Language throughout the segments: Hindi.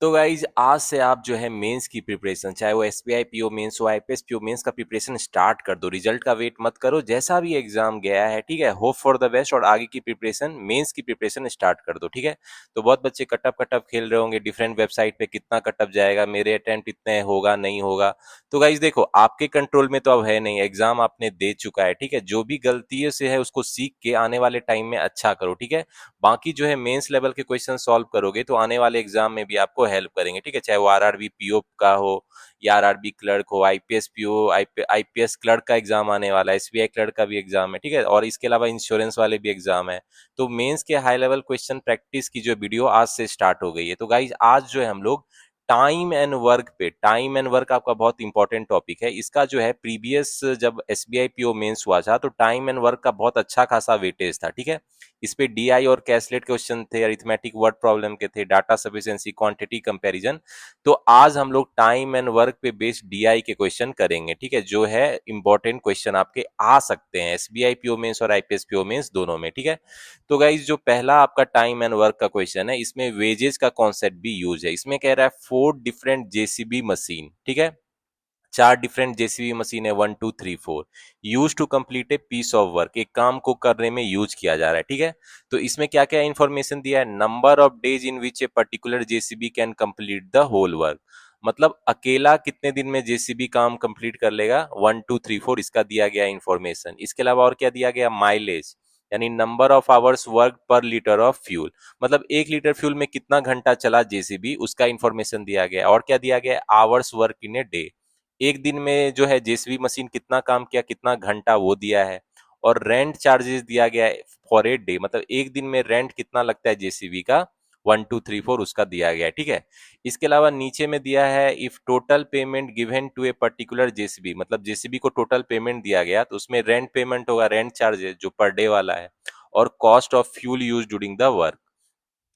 तो गाइज आज से आप जो है मेंस की प्रिपरेशन, चाहे वो एसबीआई पीओ मेंस हो, आईपीएस पीओ मेंस का प्रिपरेशन स्टार्ट कर दो। रिजल्ट का वेट मत करो, जैसा भी एग्जाम गया है ठीक है, होप फॉर द बेस्ट और आगे की प्रिपरेशन मेंस की प्रिपरेशन स्टार्ट कर दो। ठीक है, तो बहुत बच्चे कटअप कटअप खेल रहे होंगे डिफरेंट वेबसाइट पे, कितना कटअप जाएगा, मेरे अटेम्प्ट इतने होगा नहीं होगा। तो गाइज देखो, आपके कंट्रोल में तो अब है नहीं, एग्जाम आपने दे चुका है। ठीक है, जो भी गलतियों से है उसको सीख के आने वाले टाइम में अच्छा करो। ठीक है, बाकी जो है मेंस लेवल के क्वेश्चन सॉल्व करोगे तो आने वाले एग्जाम में भी आपको हेल्प करेंगे। ठीक है, चाहे वो आरआरबी पीओ का हो या आरआरबी क्लर्क हो, आईपीएस पीओ, आईपीएस क्लर्क का एग्जाम आने वाला है, एसबीआई क्लर्क का भी एग्जाम है। ठीक है, और इसके अलावा इंश्योरेंस वाले भी एग्जाम है। तो मेंस के हाई लेवल क्वेश्चन प्रैक्टिस की जो वीडियो आज से स्टार्ट हो गई है। तो गाइज आज जो है हम लोग टाइम एंड वर्क पे, टाइम एंड वर्क आपका बहुत इंपॉर्टेंट टॉपिक है। इसका जो है प्रीवियस जब एसबीआई पीओ मेंस हुआ था तो टाइम एंड वर्क का बहुत अच्छा खासा वेटेज था। ठीक है, इस पे डीआई और कैसलेट क्वेश्चन थे, अरिथमेटिक वर्ड प्रॉब्लम के थे, डाटा सफिशिएंसी, क्वांटिटी कंपैरिजन। तो आज हम लोग टाइम एंड वर्क पे बेस्ड डीआई के क्वेश्चन करेंगे। ठीक है, जो है इंपॉर्टेंट क्वेश्चन आपके आ सकते हैं एसबीआई पीओ मेंस और आईपीएस पीओ मेंस दोनों में। ठीक है, तो गाइज जो पहला आपका टाइम एंड वर्क का क्वेश्चन है, इसमें वेजेस का कॉन्सेप्ट भी यूज है। इसमें कह रहा है 4 डिफरेंट जेसीबी मशीन, ठीक है, 4 डिफरेंट जेसीबी मशीन है, 1 2 3 4 use to complete a piece of work, एक काम को करने में यूज किया जा रहा है। ठीक है, तो इसमें क्या क्या इंफॉर्मेशन दिया है, number of days in which a particular JCB can complete the whole work, मतलब अकेला कितने दिन में जेसीबी काम कंप्लीट कर लेगा, 1 2 3 4 इसका दिया गया इंफॉर्मेशन। इसके अलावा और क्या दिया गया, माइलेज, यानी नंबर ऑफ आवर्स वर्क पर लीटर ऑफ फ्यूल, मतलब 1 लीटर फ्यूल में कितना घंटा चला जेसीबी, उसका इंफॉर्मेशन दिया गया। और क्या दिया गया, hours work in a day, एक दिन में जो है जेसीबी मशीन कितना काम किया, कितना घंटा, वो दिया है। और रेंट चार्जेस दिया गया है फॉर ए डे, मतलब एक दिन में रेंट कितना लगता है जेसीबी का, 1 2 3 4 उसका दिया गया है। ठीक है, इसके अलावा नीचे में दिया है if total payment given to a particular JCB, मतलब जेसीबी को टोटल पेमेंट दिया गया तो उसमें रेंट पेमेंट होगा, रेंट चार्जेस जो पर डे वाला है, और cost of fuel use during the work,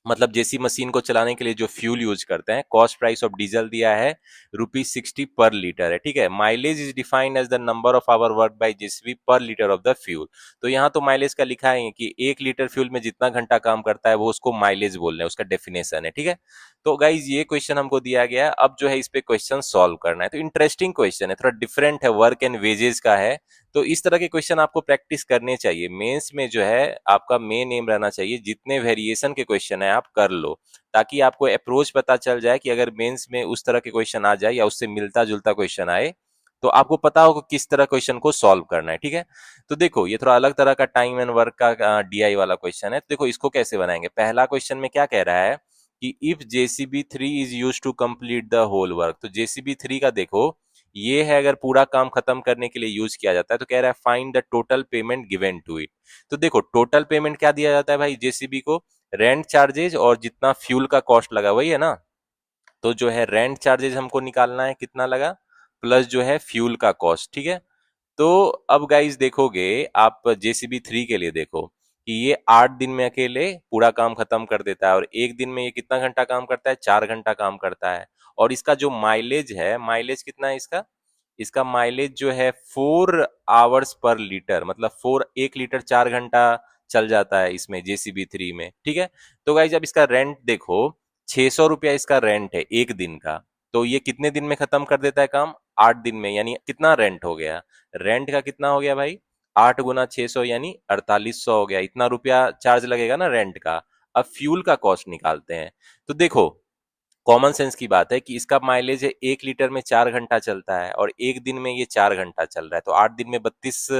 मतलब जेसी मशीन को चलाने के लिए जो फ्यूल यूज करते हैं। कॉस्ट प्राइस ऑफ डीजल दिया है ₹60 पर लीटर है। ठीक है, mileage is defined as the number of hour work by JCB per litre of the fuel, तो यहाँ तो माइलेज का लिखा है कि 1 लीटर फ्यूल में जितना घंटा काम करता है वो उसको माइलेज बोल रहे हैं, उसका डेफिनेशन है। ठीक है, तो गाइज ये क्वेश्चन हमको दिया गया है, अब जो है इस पे क्वेश्चन सॉल्व करना है। तो इंटरेस्टिंग क्वेश्चन है, थोड़ा डिफरेंट है, वर्क एंड वेजेस का है। तो इस तरह के क्वेश्चन आपको प्रैक्टिस करने चाहिए। मेंस में जो है आपका मेन एम रहना चाहिए, जितने वेरिएशन के क्वेश्चन है आप कर लो, ताकि आपको अप्रोच पता चल जाए कि अगर मेंस में उस तरह के क्वेश्चन आ जाए या उससे मिलता जुलता क्वेश्चन आए तो आपको पता हो कि किस तरह क्वेश्चन को सॉल्व करना है। ठीक है, तो देखो ये थोड़ा अलग तरह का टाइम एंड वर्क का डीआई वाला क्वेश्चन है। तो देखो इसको कैसे बनाएंगे, पहला क्वेश्चन में क्या कह रहा है कि if JCB 3 is use to complete the whole work, तो जेसीबी 3 का देखो ये है, अगर पूरा काम खत्म करने के लिए यूज किया जाता है तो कह रहा है find the total payment given to it. तो देखो टोटल पेमेंट क्या दिया जाता है भाई जेसीबी को, रेंट चार्जेज और जितना फ्यूल का कॉस्ट लगा वही है ना। तो जो है रेंट चार्जेज हमको निकालना है कितना लगा, प्लस जो है फ्यूल का कॉस्ट। ठीक है, तो अब गाइस देखोगे आप जेसीबी 3 के लिए देखो कि ये 8 दिन में अकेले पूरा काम खत्म कर देता है, और एक दिन में ये कितना घंटा काम करता है, 4 घंटा काम करता है। और इसका जो माइलेज है, माइलेज कितना है इसका, इसका माइलेज जो है 4 आवर्स पर लीटर, मतलब 1 लीटर 4 घंटा चल जाता है इसमें जेसीबी 3 में। ठीक है, तो गाइज अब इसका रेंट देखो, 600 रुपया इसका रेंट है एक दिन का, तो ये कितने दिन में खत्म कर देता है काम, 8 दिन में, यानी कितना रेंट हो गया, रेंट का कितना हो गया भाई, 8 गुना 600 यानी 4800 हो गया, इतना रुपया चार्ज लगेगा ना रेंट का। अब फ्यूल का कॉस्ट निकालते हैं, तो देखो कॉमन सेंस की बात है कि इसका माइलेज है 1 लीटर में 4 घंटा चलता है, और एक दिन में ये 4 घंटा चल रहा है, तो 8 दिन में 32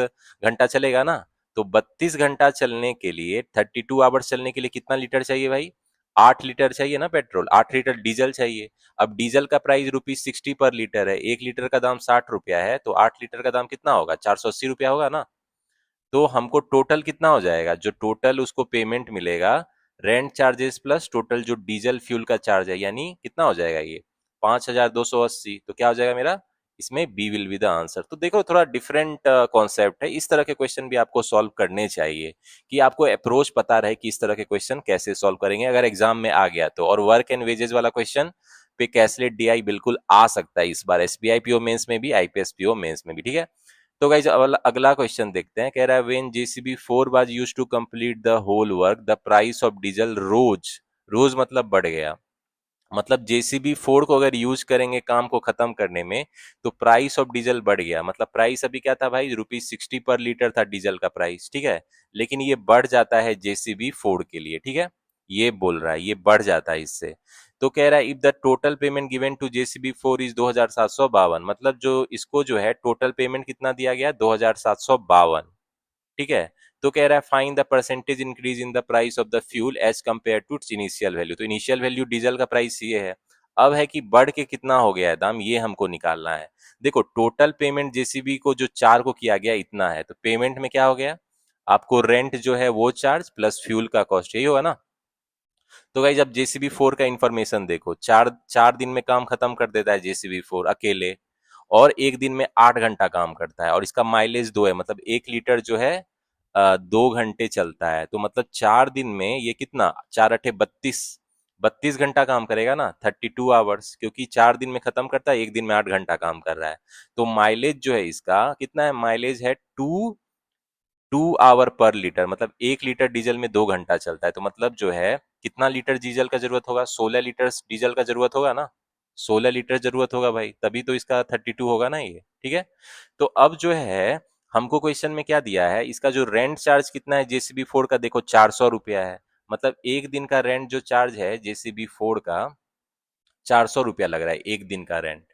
घंटा चलेगा ना। तो 32 घंटा चलने के लिए, 32 आवर्स चलने के लिए कितना लीटर चाहिए भाई, 8 लीटर चाहिए ना पेट्रोल, 8 लीटर डीजल चाहिए। अब डीजल का प्राइस ₹60 पर लीटर है, 1 लीटर का दाम 60 रुपया है, तो 8 लीटर का दाम कितना होगा, 480 रुपया होगा ना। तो हमको टोटल कितना हो जाएगा, जो टोटल उसको पेमेंट मिलेगा, रेंट चार्जेस प्लस टोटल जो डीजल फ्यूल का चार्ज है, यानी कितना हो जाएगा ये 5280। तो क्या हो जाएगा मेरा, इसमें B will be the answer. तो देखो थोड़ा डिफरेंट कॉन्सेप्ट है, इस तरह के क्वेश्चन भी आपको सॉल्व करने चाहिए, कि आपको अप्रोच पता रहे कि इस तरह के क्वेश्चन कैसे सॉल्व करेंगे अगर एग्जाम में आ गया तो। और वर्क एंड वेजेस वाला क्वेश्चन पे कैसलेट डीआई बिल्कुल आ सकता है इस बार, एसबीआई पीओ मेंस में भी, आईपीएस पीओ मेंस में भी। ठीक है, तो गाइज अगला क्वेश्चन देखते हैं, कह रहा है when JCB 4 was used to complete the whole work the price of diesel rose, rose मतलब बढ़ गया, मतलब जेसीबी फोर को अगर यूज करेंगे काम को खत्म करने में, तो प्राइस ऑफ डीजल बढ़ गया। मतलब प्राइस अभी क्या था भाई, ₹60 पर लीटर था डीजल का प्राइस, ठीक है, लेकिन ये बढ़ जाता है जेसीबी फोर के लिए, ठीक है, ये बोल रहा है ये बढ़ जाता है इससे। तो कह रहा है if the total payment given to JCB four is 2752, मतलब जो इसको जो है टोटल पेमेंट कितना दिया गया, 2752, ठीक है। तो कह रहा है find the percentage increase in the price of the fuel as compare to its initial value. तो इनिशियल वैल्यू डीजल का प्राइस ये है, अब है कि बढ़ के कितना हो गया है दाम, ये हमको निकालना है। देखो टोटल पेमेंट जेसीबी को जो चार को किया गया इतना है, तो पेमेंट में क्या हो गया, आपको रेंट जो है वो चार्ज प्लस फ्यूल का कॉस्ट, यही होगा ना। तो गाइस अब जेसीबी फोर का इन्फॉर्मेशन देखो, चार चार दिन में काम खत्म कर देता है जेसीबी फोर अकेले, और एक दिन में 8 घंटा काम करता है, और इसका माइलेज 2 है, मतलब 1 लीटर जो है 2 घंटे चलता है। तो मतलब 4 दिन में ये कितना, 4 अठे 32, 32 घंटा काम करेगा ना, 32 आवर्स, क्योंकि 4 दिन में खत्म करता है, एक दिन में 8 घंटा काम कर रहा है। तो माइलेज जो है इसका कितना है, माइलेज है 2 आवर पर लीटर, मतलब 1 लीटर डीजल में 2 घंटा चलता है। तो मतलब जो है कितना लीटर डीजल का जरूरत होगा, 16 लीटर डीजल का जरूरत होगा ना, 16 लीटर जरूरत होगा भाई, तभी तो इसका 32 होगा ना ये, ठीक है। तो अब जो है हमको क्वेश्चन में क्या दिया है, इसका जो रेंट चार्ज कितना है जेसीबी फोर का, देखो 400 रुपया है, मतलब एक दिन का रेंट जो चार्ज है जेसीबी फोर का 400 रुपया लग रहा है एक दिन का रेंट।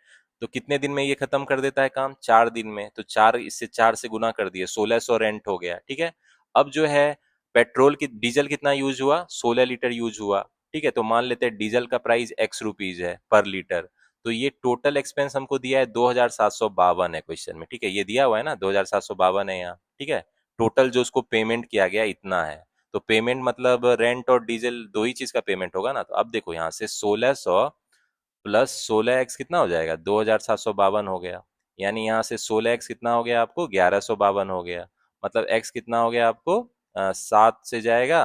तो कितने दिन में ये खत्म कर देता है काम, 4 दिन में, तो चार इससे 4 से गुना कर दिए, 1600 रेंट हो गया, ठीक है। अब जो है पेट्रोल की डीजल कितना यूज हुआ, 16 लीटर यूज हुआ, ठीक है। तो मान लेते हैं डीजल का प्राइस ₹X है पर लीटर। तो ये टोटल एक्सपेंस हमको दिया है 2752 है क्वेश्चन में, ठीक है, ये दिया हुआ है ना 2752 है यहाँ, ठीक है। टोटल जो उसको पेमेंट किया गया इतना है। तो पेमेंट मतलब रेंट और डीजल दो ही चीज का पेमेंट होगा ना। तो अब देखो यहाँ से 1600 प्लस 16x कितना हो जाएगा, 2752 हो गया। यानी यहाँ से 16x कितना हो गया आपको, 1152 हो गया। मतलब x कितना हो गया आपको, 7 से जाएगा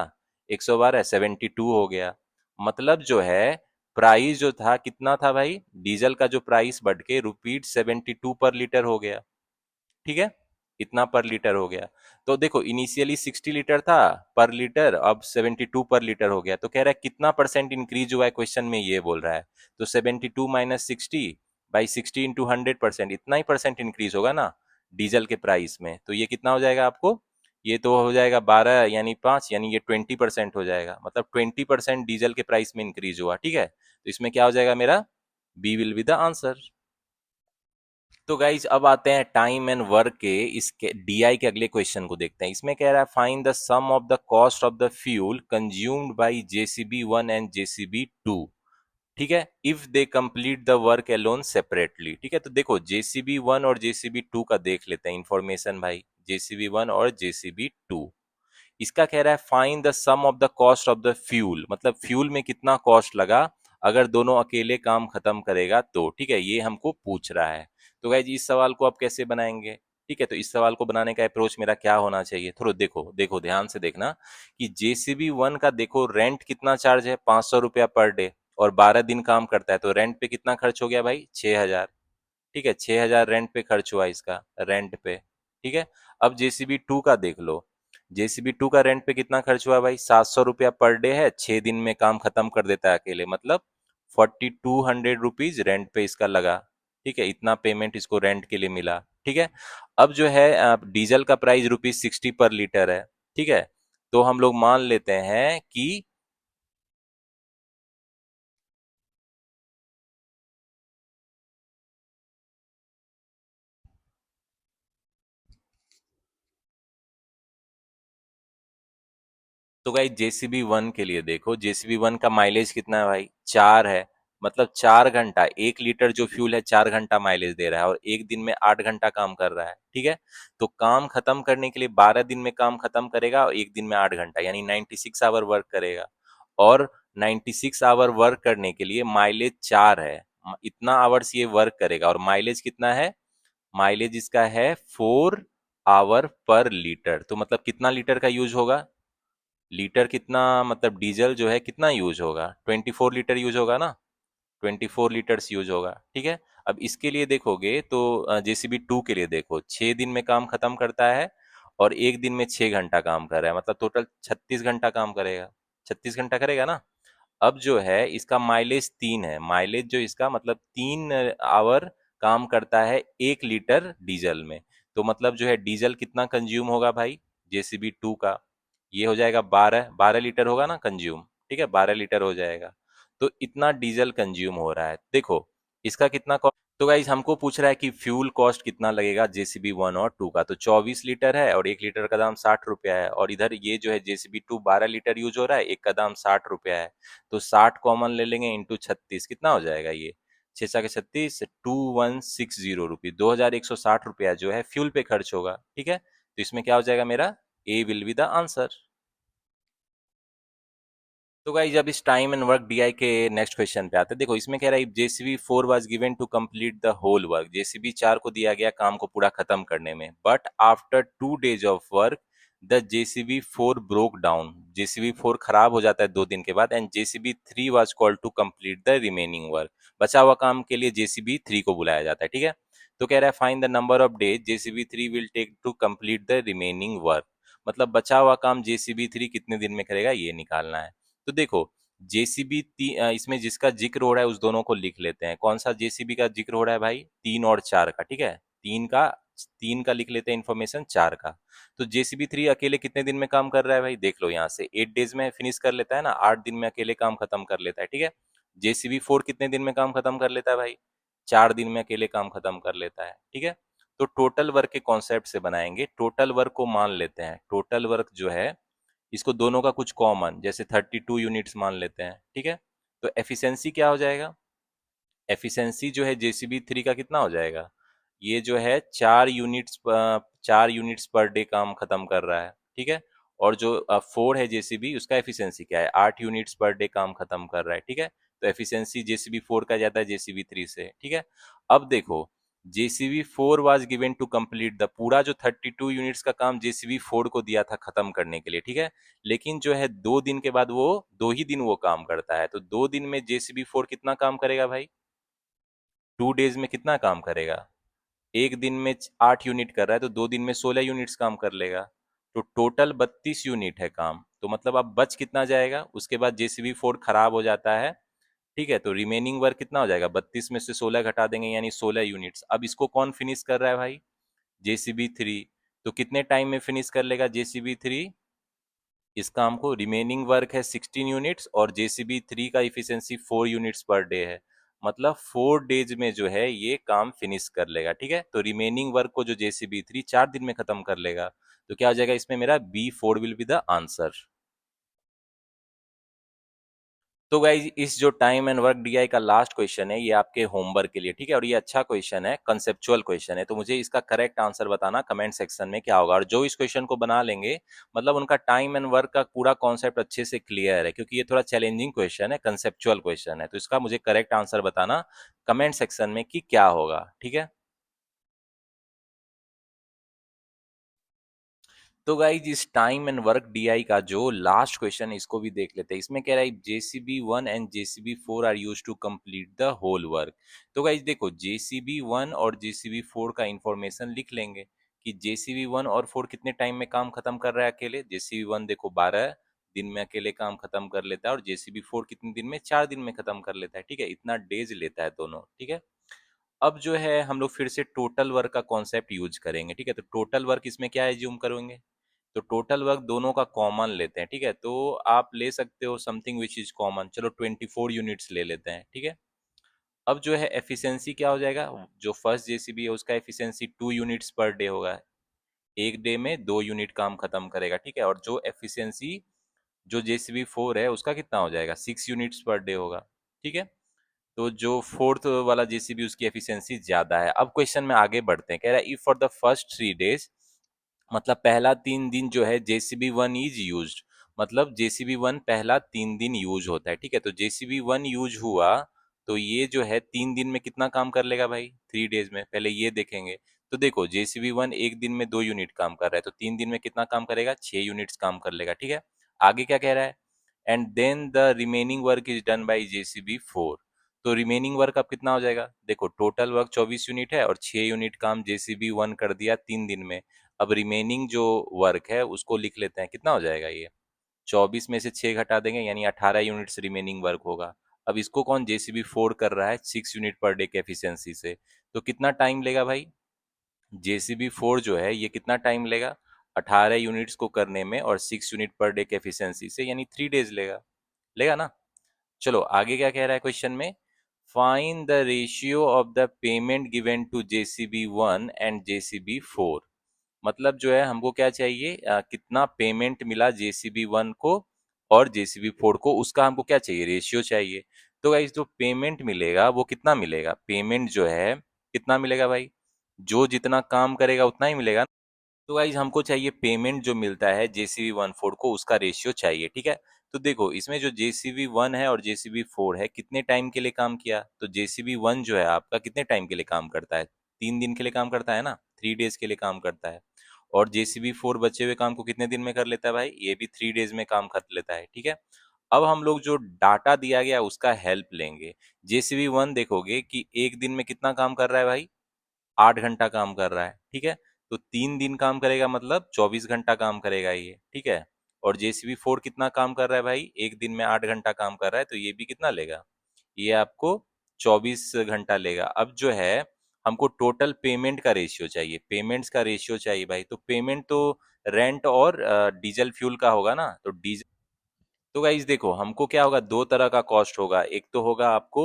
112, 72 हो गया। मतलब जो है प्राइस जो था कितना था भाई, डीजल का जो प्राइस बढ़ के ₹72 पर लीटर हो गया, ठीक है, इतना पर लीटर हो गया। तो देखो इनिशियली 60 लीटर था पर लीटर, अब 72 पर लीटर हो गया। तो कह रहा है कितना परसेंट इंक्रीज हुआ है, क्वेश्चन में ये बोल रहा है। तो 72 माइनस 60 बाई 60 इंटू 100%, इतना ही परसेंट इंक्रीज होगा ना डीजल के प्राइस में। तो ये कितना हो जाएगा आपको, ये तो हो जाएगा 12 यानी 5, यानी ये 20% हो जाएगा। मतलब 20% डीजल के प्राइस में इंक्रीज हुआ, ठीक है। तो इसमें क्या हो जाएगा मेरा, B will be the answer. तो गाइज अब आते हैं टाइम एंड वर्क के इसके डीआई के अगले क्वेश्चन को देखते हैं। इसमें कह रहा है find the sum of the cost of the fuel consumed by JCB one and JCB two, ठीक है, if they complete the work alone separately, ठीक है। तो देखो जेसीबी वन और जेसीबी टू का देख लेते हैं इंफॉर्मेशन भाई, जेसीबी वन और जेसीबी टू। इसका कह रहा है find the sum of the cost of the fuel, मतलब फ्यूल में कितना कॉस्ट लगा अगर दोनों अकेले काम खत्म करेगा तो, ठीक है, ये हमको पूछ रहा है। तो गाइज इस सवाल को आप कैसे बनाएंगे, ठीक है। तो इस सवाल को बनाने का अप्रोच मेरा क्या होना चाहिए, थोड़ा देखो देखो ध्यान से देखना कि जेसीबी वन का देखो रेंट कितना चार्ज है, 500 रुपया पर डे, और 12 दिन काम करता है, तो रेंट पे कितना खर्च हो गया भाई, 6000, ठीक है, 6000 रेंट पे खर्च हुआ इसका, रेंट पे, ठीक है। अब जेसीबी टू का देख लो, जेसीबी टू का रेंट पे कितना खर्च हुआ भाई, 700 रुपया पर डे है, 6 दिन में काम खत्म कर देता है अकेले, मतलब 4200 रुपीज रेंट पे इसका लगा, ठीक है, इतना पेमेंट इसको रेंट के लिए मिला, ठीक है। अब जो है डीजल का प्राइस ₹60 पर लीटर है, ठीक है। तो हम लोग मान लेते हैं कि तो भाई जेसीबी वन के लिए देखो, जेसीबी वन का माइलेज कितना है भाई, 4 है, मतलब 4 घंटा, 1 लीटर जो फ्यूल है 4 घंटा माइलेज दे रहा है, और एक दिन में 8 घंटा काम कर रहा है, ठीक है। तो काम खत्म करने के लिए 12 दिन में काम खत्म करेगा, और एक दिन में 8 घंटा, यानी 96 आवर वर्क करेगा। और 96 आवर वर्क करने के लिए माइलेज 4 है, इतना आवर्स ये वर्क करेगा, और माइलेज कितना है, माइलेज इसका है 4 आवर पर लीटर। तो मतलब कितना लीटर का यूज होगा, लीटर कितना, मतलब डीजल जो है कितना यूज होगा, 24 लीटर यूज होगा ना, 24 लीटर्स यूज होगा, ठीक है। अब इसके लिए देखोगे तो जेसीबी टू के लिए देखो, 6 दिन में काम खत्म करता है, और एक दिन में 6 घंटा काम कर रहा है, मतलब टोटल 36 घंटा काम करेगा, 36 घंटा करेगा ना। अब जो है इसका माइलेज 3 है, माइलेज जो इसका मतलब 3 आवर काम करता है 1 लीटर डीजल में। तो मतलब जो है डीजल कितना कंज्यूम होगा भाई जेसीबी 2 का, ये हो जाएगा 12 लीटर होगा ना कंज्यूम, ठीक है 12 लीटर हो जाएगा। तो इतना डीजल कंज्यूम हो रहा है। देखो इसका कितना, तो गाइज हमको पूछ रहा है कि फ्यूल कॉस्ट कितना लगेगा जेसीबी 1 और 2 का। तो 24 लीटर है और 1 लीटर का दाम 60 रुपया है, और इधर ये जो है जेसीबी 2 12 लीटर यूज हो रहा है, एक का दाम 60 रुपया है। तो 60 कॉमन ले लेंगे इंटू 36, कितना हो जाएगा ये, 6 के 36, 2160 रुपी, 2160 रुपया जो है फ्यूल पे खर्च होगा। ठीक है, तो इसमें क्या हो जाएगा मेरा, A will be the answer. तो गाइस अब इस टाइम एंड वर्क डीआई के नेक्स्ट क्वेश्चन पे आते हैं। देखो इसमें कह रहा है JCB 4 was given to complete the whole work, JCB 4 को दिया गया काम को पूरा खत्म करने में, but after 2 days of work the JCB 4 broke down, JCB 4 खराब हो जाता है 2 दिन के बाद, and JCB 3 was called to complete the remaining work, बचा हुआ काम के लिए जेसीबी 3 को बुलाया जाता है। ठीक है, तो कह रहा है find the number of days JCB 3 will take to complete the remaining work, मतलब बचा हुआ काम जेसीबी 3 कितने दिन में करेगा ये निकालना है। तो देखो जेसीबी इसमें जिसका जिक्र हो रहा है उस दोनों को लिख लेते हैं। कौन सा जेसीबी का जिक्र हो रहा है भाई, 3 और 4 का। ठीक है, तीन का लिख लेते हैं इन्फॉर्मेशन, 4 का। तो जेसीबी 3 अकेले कितने दिन में काम कर रहा है भाई, देख लो यहाँ से 8 डेज में फिनिश कर लेता है ना, 8 दिन में अकेले काम खत्म कर लेता है। ठीक है, जेसीबी 4 कितने दिन में काम खत्म कर लेता है भाई, 4 दिन में अकेले काम खत्म कर लेता है। ठीक है, तो टोटल वर्क के कॉन्सेप्ट से बनाएंगे। टोटल वर्क को मान लेते हैं, टोटल वर्क जो है इसको दोनों का कुछ कॉमन, जैसे 32 यूनिट्स मान लेते हैं। ठीक है, तो एफिशिएंसी क्या हो जाएगा, एफिशिएंसी जो है जेसीबी 3 का कितना हो जाएगा, ये जो है 4 यूनिट्स पर डे काम खत्म कर रहा है। ठीक है, और जो 4 है जेसीबी उसका एफिशिएंसी क्या है, 8 यूनिट्स पर डे काम खत्म कर रहा है। ठीक है, तो एफिशिएंसी जेसीबी 4 का ज्यादा है जेसीबी 3 से। ठीक है, अब देखो JCB 4 was given to complete the, पूरा जो 32 यूनिट्स का काम जेसीबी 4 को दिया था खत्म करने के लिए। ठीक है, लेकिन जो है 2 दिन के बाद वो 2 ही दिन वो काम करता है, तो 2 दिन में जेसीबी 4 कितना काम करेगा भाई, 2 डेज में कितना काम करेगा, एक दिन में 8 यूनिट कर रहा है तो 2 दिन में 16 यूनिट्स काम कर लेगा, तो टोटल 32 यूनिट है काम। तो मतलब अब बच कितना जाएगा, उसके बाद जेसीबी 4 खराब हो जाता है। ठीक है, तो रिमेनिंग वर्क कितना हो जाएगा, 32 में से 16 घटा देंगे यानी 16 यूनिट्स। अब इसको कौन फिनिश कर रहा है भाई, जेसीबी 3। तो कितने टाइम में फिनिश कर लेगा जेसीबी 3 इस काम को, रिमेनिंग वर्क है 16 यूनिट्स और जेसीबी 3 का इफिशियंसी 4 यूनिट्स पर डे है, मतलब 4 डेज में जो है ये काम फिनिश कर लेगा। ठीक है, तो रिमेनिंग वर्क को जो जेसीबी 3 4 दिन में खत्म कर लेगा, तो क्या हो जाएगा इसमें मेरा B4 will be the answer. तो गाइज इस जो टाइम एंड वर्क डीआई का लास्ट क्वेश्चन है ये आपके होमवर्क के लिए। ठीक है, और ये अच्छा क्वेश्चन है, कंसेप्चुअल क्वेश्चन है, तो मुझे इसका करेक्ट आंसर बताना कमेंट सेक्शन में क्या होगा। और जो इस क्वेश्चन को बना लेंगे मतलब उनका टाइम एंड वर्क का पूरा कॉन्सेप्ट अच्छे से क्लियर है, क्योंकि ये थोड़ा चैलेंजिंग क्वेश्चन है, कंसेप्चुअल क्वेश्चन है, तो इसका मुझे करेक्ट आंसर बताना कमेंट सेक्शन में कि क्या होगा। ठीक है, तो गाइज इस टाइम एंड वर्क डीआई का जो लास्ट क्वेश्चन है इसको भी देख लेते हैं। इसमें कह रहा है JCB 1 and JCB 4 are use to complete the whole work. तो गाइज देखो जेसीबी 1 और जेसीबी 4 का इंफॉर्मेशन लिख लेंगे कि जेसीबी 1 और 4 कितने टाइम में काम खत्म कर रहा है अकेले। जेसीबी 1 देखो 12 दिन में अकेले काम खत्म कर लेता है, और जेसीबी 4 कितने दिन में, 4 दिन में खत्म कर लेता है। ठीक है, इतना डेज लेता है दोनों। ठीक है, अब जो है हम लोग फिर से टोटल वर्क का कॉन्सेप्ट यूज करेंगे। ठीक है, तो टोटल वर्क इसमें क्या एज्यूम करेंगे, तो टोटल वर्क दोनों का कॉमन लेते हैं। ठीक है, तो आप ले सकते हो समथिंग विच इज कॉमन, चलो 24 यूनिट्स ले लेते हैं। ठीक है, अब जो है एफिशिएंसी क्या हो जाएगा, जो फर्स्ट जेसीबी है उसका एफिशिएंसी 2 यूनिट्स पर डे होगा, एक डे में 2 यूनिट काम खत्म करेगा। ठीक है, और जो एफिशिएंसी जो जेसीबी 4 है उसका कितना हो जाएगा, 6 यूनिट्स पर डे होगा। ठीक है, तो जो फोर्थ वाला जेसीबी उसकी एफिशिएंसी ज्यादा है। अब क्वेश्चन में आगे बढ़ते हैं, कह रहा है if for the first 3 days, मतलब पहला 3 दिन जो है जेसीबी 1 इज यूज्ड, मतलब जेसीबी 1 पहला 3 दिन यूज होता है। ठीक है, तो जेसीबी 1 यूज हुआ तो ये जो है 3 दिन में कितना काम कर लेगा भाई, 3 डेज में, पहले ये देखेंगे। तो देखो जेसीबी 1 एक दिन में 2 यूनिट काम कर रहा है, तो 3 दिन में कितना काम करेगा, 6 यूनिट्स काम कर लेगा। ठीक है, आगे क्या कह रहा है, and then the remaining work is done by JCB 4। तो रिमेनिंग वर्क अब कितना हो जाएगा, देखो टोटल वर्क 24 यूनिट है और 6 यूनिट काम जेसीबी 1 कर दिया 3 दिन में। अब रिमेनिंग जो वर्क है उसको लिख लेते हैं, कितना हो जाएगा ये, 24 में से 6 घटा देंगे यानी 18 यूनिट्स रिमेनिंग वर्क होगा। अब इसको कौन जेसीबी 4 कर रहा है 6 यूनिट पर डे के एफिशिएंसी से। तो कितना टाइम लेगा भाई? जेसीबी 4 जो है ये कितना टाइम लेगा 18 यूनिट्स को करने में और 6 यूनिट पर डे के एफिशिएंसी से, यानी 3 डेज लेगा। लेगा ना? चलो आगे क्या कह रहा है क्वेश्चन में, find the ratio of the payment given to JCB 1 and JCB 4। मतलब जो है हमको क्या चाहिए, कितना पेमेंट मिला जेसीबी 1 को और जेसीबी 4 को, उसका हमको क्या चाहिए, रेशियो चाहिए। तो गाइस जो पेमेंट मिलेगा वो कितना मिलेगा, पेमेंट जो है कितना मिलेगा भाई, जो जितना काम करेगा उतना ही मिलेगा। तो गाइज हमको चाहिए पेमेंट जो मिलता है जेसीबी 1 4 को, उसका रेशियो चाहिए, ठीक है। तो देखो इसमें जो जेसीबी 1 है और जेसीबी 4 है कितने टाइम के लिए काम किया, तो जेसीबी 1 जो है आपका कितने टाइम के लिए काम करता है, 3 दिन के लिए काम करता है ना, 3 डेज के लिए काम करता है। और जेसीबी 4 बचे हुए काम को कितने दिन में कर लेता है भाई, ये भी 3 डेज में काम कर लेता है, ठीक है। अब हम लोग जो डाटा दिया गया उसका हेल्प लेंगे। जेसीबी 1 देखोगे कि एक दिन में कितना काम कर रहा है भाई, 8 घंटा काम कर रहा है, ठीक है। तो 3 दिन काम करेगा मतलब 24 घंटा काम करेगा ये, ठीक है। और जेसीबी 4 कितना काम कर रहा है भाई, एक दिन में 8 घंटा काम कर रहा है, तो ये भी कितना लेगा, ये आपको 24 घंटा लेगा। अब जो है हमको टोटल पेमेंट का रेशियो चाहिए, पेमेंट्स का रेशियो चाहिए भाई। तो पेमेंट तो रेंट और डीजल फ्यूल का होगा ना, तो डीजल, तो गाइज देखो हमको क्या होगा, दो तरह का कॉस्ट होगा, एक तो होगा आपको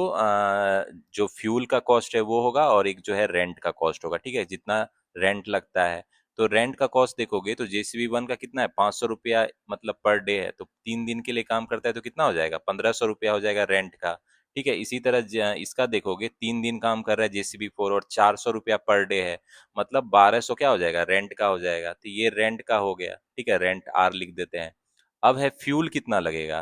जो फ्यूल का कॉस्ट है वो होगा, और एक जो है रेंट का कॉस्ट होगा, ठीक है, जितना रेंट लगता है। तो रेंट का कॉस्ट देखोगे तो जेसीबी 1 का कितना है, 500 रुपया मतलब पर डे है, तो 3 दिन के लिए काम करता है तो कितना हो जाएगा, 1500 रुपया हो जाएगा रेंट का, ठीक है। इसी तरह इसका देखोगे 3 दिन काम कर रहा है जेसीबी 4 और 400 रुपया पर डे है, मतलब 1200 क्या हो जाएगा, रेंट का हो जाएगा। तो ये रेंट का हो गया, ठीक है, रेंट आर लिख देते हैं। अब है फ्यूल कितना लगेगा,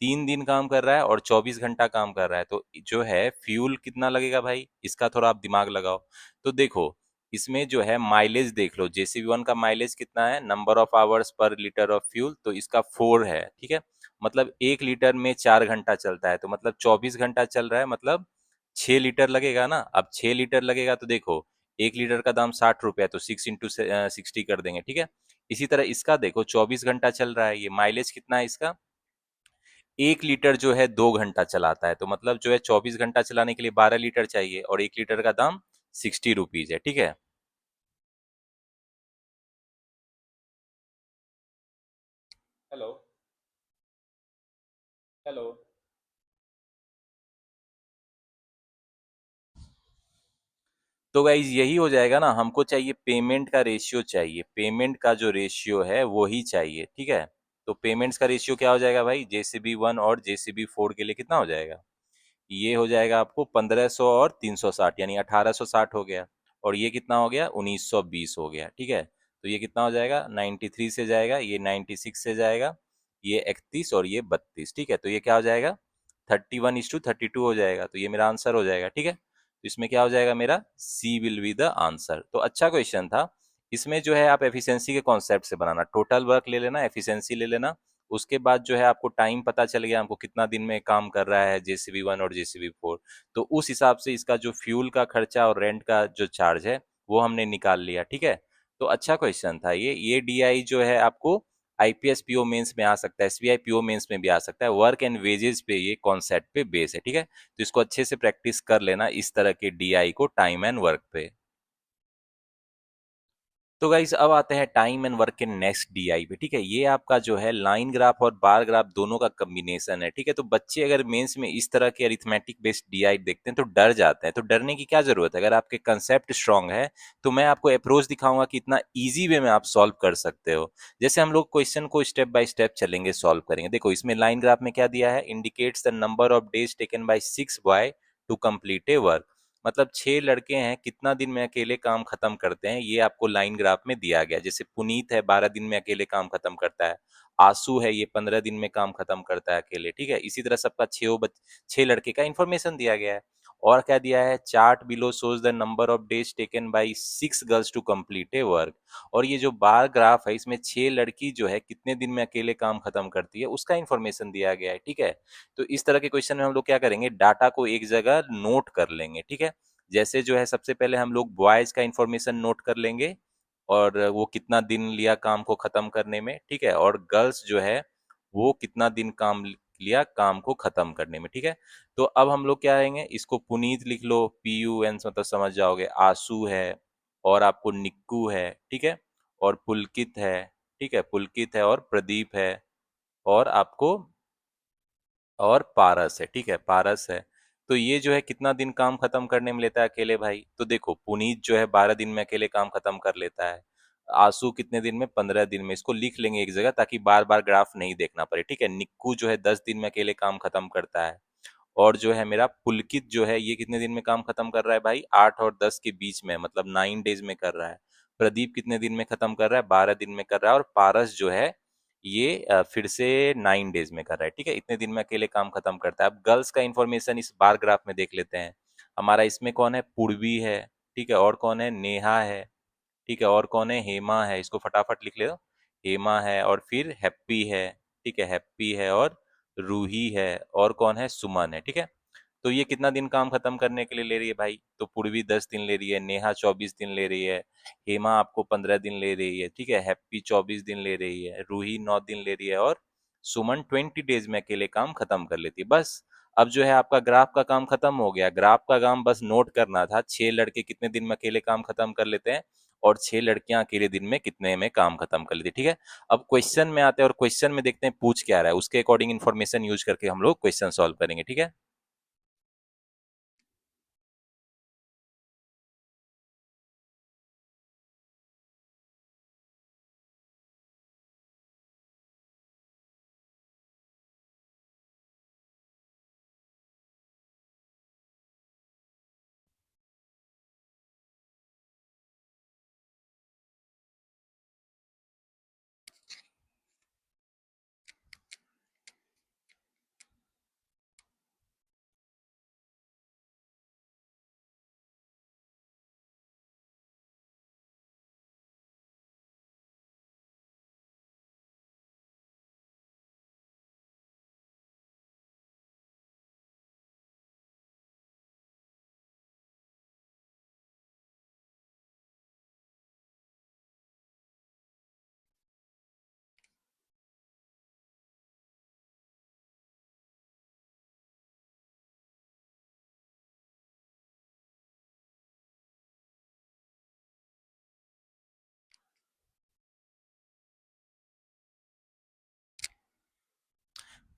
3 दिन काम कर रहा है और 24 घंटा काम कर रहा है, तो जो है फ्यूल कितना लगेगा भाई, इसका थोड़ा आप दिमाग लगाओ। तो देखो इसमें जो है माइलेज देख लो, जेसीबी 1 का माइलेज कितना है, number of hours per litre of fuel, तो इसका 4 है, ठीक है। मतलब 1 लीटर में 4 घंटा चलता है, तो मतलब 24 घंटा चल रहा है, मतलब 6 लीटर लगेगा ना। अब 6 लीटर लगेगा तो देखो 1 लीटर का दाम 60 रुपया, तो 6 इंटू 60 कर देंगे, ठीक है। इसी तरह इसका देखो 24 घंटा चल रहा है, ये माइलेज कितना है इसका, 1 लीटर जो है 2 घंटा चलाता है, तो मतलब जो है 24 घंटा चलाने के लिए 12 लीटर चाहिए, और 1 लीटर का दाम 60 रुपीज है, ठीक है। Hello, hello. तो गाइज यही हो जाएगा ना, हमको चाहिए पेमेंट का रेशियो चाहिए, पेमेंट का जो रेशियो है वो ही चाहिए, ठीक है। तो पेमेंट्स का रेशियो क्या हो जाएगा भाई, जेसीबी 1 और जेसीबी 4 के लिए कितना हो जाएगा, ये हो जाएगा आपको 1500 और 360 यानी 1860 हो गया, और ये कितना हो गया 1920 हो गया, ठीक है। तो ये कितना हो जाएगा 93 से जाएगा, ये 96 से जाएगा, ये 31 और ये 32, ठीक है। तो ये क्या हो जाएगा 31:32 हो जाएगा, तो ये मेरा आंसर हो जाएगा, ठीक है। तो इसमें क्या हो जाएगा मेरा, सी विल बी द आंसर। तो अच्छा क्वेश्चन था। इसमें जो है आप एफिशिएंसी के कॉन्सेप्ट से बनाना, टोटल वर्क ले लेना, एफिशिएंसी ले लेना, उसके बाद जो है आपको टाइम पता चल गया हमको कितना दिन में काम कर रहा है जेसीबी 1 और जेसीबी 4, तो उस हिसाब से इसका जो फ्यूल का खर्चा और रेंट का जो चार्ज है वो हमने निकाल लिया, ठीक है। तो अच्छा क्वेश्चन था ये डीआई जो है आपको आईपीएस पीओ मेंस में आ सकता है, एसबीआई पीओ मेंस में भी आ सकता है, वर्क एंड वेजेस पे ये कॉन्सेप्ट पे बेस है, ठीक है। तो इसको अच्छे से प्रैक्टिस कर लेना इस तरह के डीआई को टाइम एंड वर्क पे। तो गाइस अब आते हैं टाइम एंड वर्क के नेक्स्ट डीआई पे, ठीक है। ये आपका जो है लाइन ग्राफ और बार ग्राफ दोनों का कॉम्बिनेशन है, ठीक है। तो बच्चे अगर मेंस में इस तरह के अरिथमेटिक बेस्ड डीआई देखते हैं तो डर जाते हैं, तो डरने की क्या जरूरत है, अगर आपके कंसेप्ट स्ट्रांग है तो मैं आपको अप्रोच दिखाऊंगा कि इतना इजी वे में आप सॉल्व कर सकते हो। जैसे हम लोग क्वेश्चन को स्टेप बाय स्टेप चलेंगे, सॉल्व करेंगे। देखो इसमें लाइन ग्राफ में क्या दिया है, indicates the number of days taken by 6 boy to complete a work, मतलब 6 लड़के हैं कितना दिन में अकेले काम खत्म करते हैं, ये आपको लाइन ग्राफ में दिया गया। जैसे पुनीत है 12 दिन में अकेले काम खत्म करता है, आंसू है ये 15 दिन में काम खत्म करता है अकेले, ठीक है। इसी तरह सबका 6 लड़के का इन्फॉर्मेशन दिया गया है। और क्या दिया है, chart below shows the number of days taken by 6 girls to complete a work, और ये जो बार ग्राफ है इसमें 6 लड़की जो है कितने दिन में अकेले काम खत्म करती है उसका इन्फॉर्मेशन दिया गया है, ठीक है। तो इस तरह के क्वेश्चन में हम लोग क्या करेंगे, डाटा को एक जगह नोट कर लेंगे, ठीक है। जैसे जो है सबसे पहले हम लोग बॉयज का इंफॉर्मेशन नोट कर लेंगे, और वो कितना दिन लिया काम को खत्म करने में, ठीक है। और गर्ल्स जो है वो कितना दिन काम लिया काम को खत्म करने में, ठीक है। तो अब हम लोग क्या करेंगे, इसको पुनीत लिख लो, PUN से मतलब समझ जाओगे, आंसू है, और आपको निक्कू है, ठीक है, और पुलकित है, ठीक है, पुलकित है, और प्रदीप है, और आपको और पारस है, ठीक है, पारस है। तो ये जो है कितना दिन काम खत्म करने में लेता है अकेले भाई, तो देखो पुनीत जो है 12 दिन में अकेले काम खत्म कर लेता है, आंसू कितने दिन में, 15 दिन में, इसको लिख लेंगे एक जगह ताकि बार बार ग्राफ नहीं देखना पड़े, ठीक है। निक्कू जो है 10 दिन में अकेले काम खत्म करता है, और जो है मेरा पुलकित जो है ये कितने दिन में काम खत्म कर रहा है भाई, 8 और 10 के बीच में, मतलब 9 डेज में कर रहा है। प्रदीप कितने दिन में खत्म कर रहा है, 12 दिन में कर रहा है, और पारस जो है ये फिर से 9 डेज में कर रहा है, ठीक है, इतने दिन में अकेले काम खत्म करता है। अब गर्ल्स का इंफॉर्मेशन इस बार ग्राफ में देख लेते हैं। हमारा इसमें कौन है, पूर्वी है, ठीक है, और कौन है, नेहा है, ठीक है, और कौन है, हेमा है, इसको फटाफट लिख ले दो। हेमा है, और फिर हैप्पी है, ठीक है, हैप्पी है, और रूही है, और कौन है, सुमन है, ठीक है। तो ये कितना दिन काम खत्म करने के लिए ले रही है भाई, तो पूर्वी 10 दिन ले रही है, नेहा 24 दिन ले रही है, हेमा आपको 15 दिन ले रही है, ठीक है, हैप्पी 24 दिन ले रही है, रूही 9 दिन ले रही है, और सुमन 20 डेज में अकेले काम खत्म कर लेती है, बस। अब जो है आपका ग्राफ का काम खत्म हो गया, ग्राफ का काम बस नोट करना था, 6 लड़के कितने दिन में अकेले काम खत्म कर लेते हैं, और 6 लड़कियां अकेले दिन में कितने में काम खत्म कर लेती है, ठीक है। अब क्वेश्चन में आते हैं, और क्वेश्चन में देखते हैं पूछ क्या रहा है, उसके अकॉर्डिंग इन्फॉर्मेशन यूज करके हम लोग क्वेश्चन सॉल्व करेंगे, ठीक है।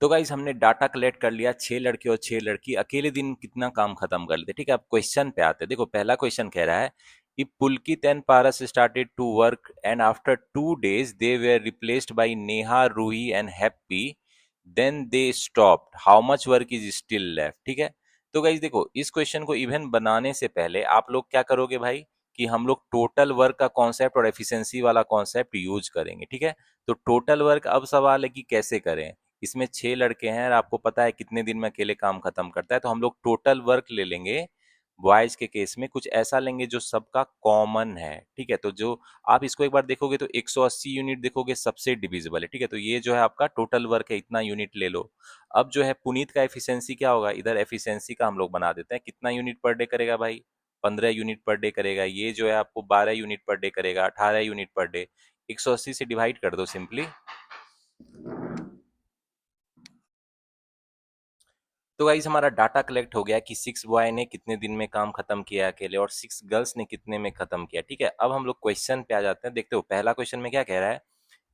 तो गाइस हमने डाटा कलेक्ट कर लिया, 6 लड़के और 6 लड़की अकेले दिन कितना काम खत्म कर लेते, ठीक है। अब क्वेश्चन पे आते हैं, देखो पहला क्वेश्चन कह रहा है कि Pulkit and Paras started to work and after 2 days they were replaced by Neha, Ruhi and Happy, then they stopped, how much work is still left, ठीक है। तो गाइस देखो इस क्वेश्चन को इवन बनाने से पहले आप लोग क्या करोगे भाई, कि हम लोग टोटल वर्क का कॉन्सेप्ट और एफिशिएंसी वाला कॉन्सेप्ट यूज करेंगे, ठीक है। तो टोटल वर्क, अब सवाल है कि कैसे करें, इसमें 6 लड़के हैं और आपको पता है कितने दिन में अकेले काम खत्म करता है, तो हम लोग टोटल वर्क ले लेंगे, बॉयज के केस में कुछ ऐसा लेंगे जो सबका कॉमन है, ठीक है। तो जो आप इसको एक बार देखोगे तो 180 यूनिट देखोगे सबसे डिविजिबल है, ठीक है। तो ये जो है आपका टोटल वर्क है, इतना यूनिट ले लो। अब जो है पुनीत का एफिशिएंसी क्या होगा, इधर एफिशिएंसी का हम लोग बना देते हैं, कितना यूनिट पर डे करेगा भाई, 15 यूनिट पर डे करेगा, ये जो है आपको 12 यूनिट पर डे करेगा, 18 यूनिट पर डे, 180 से डिवाइड कर दो सिंपली। तो गाइस हमारा डाटा कलेक्ट हो गया कि 6 बॉय ने कितने दिन में काम खत्म किया अकेले, और 6 गर्ल्स ने कितने में खत्म किया, ठीक है। अब हम लोग क्वेश्चन पे आ जाते हैं, देखते हो पहला क्वेश्चन में क्या कह रहा है,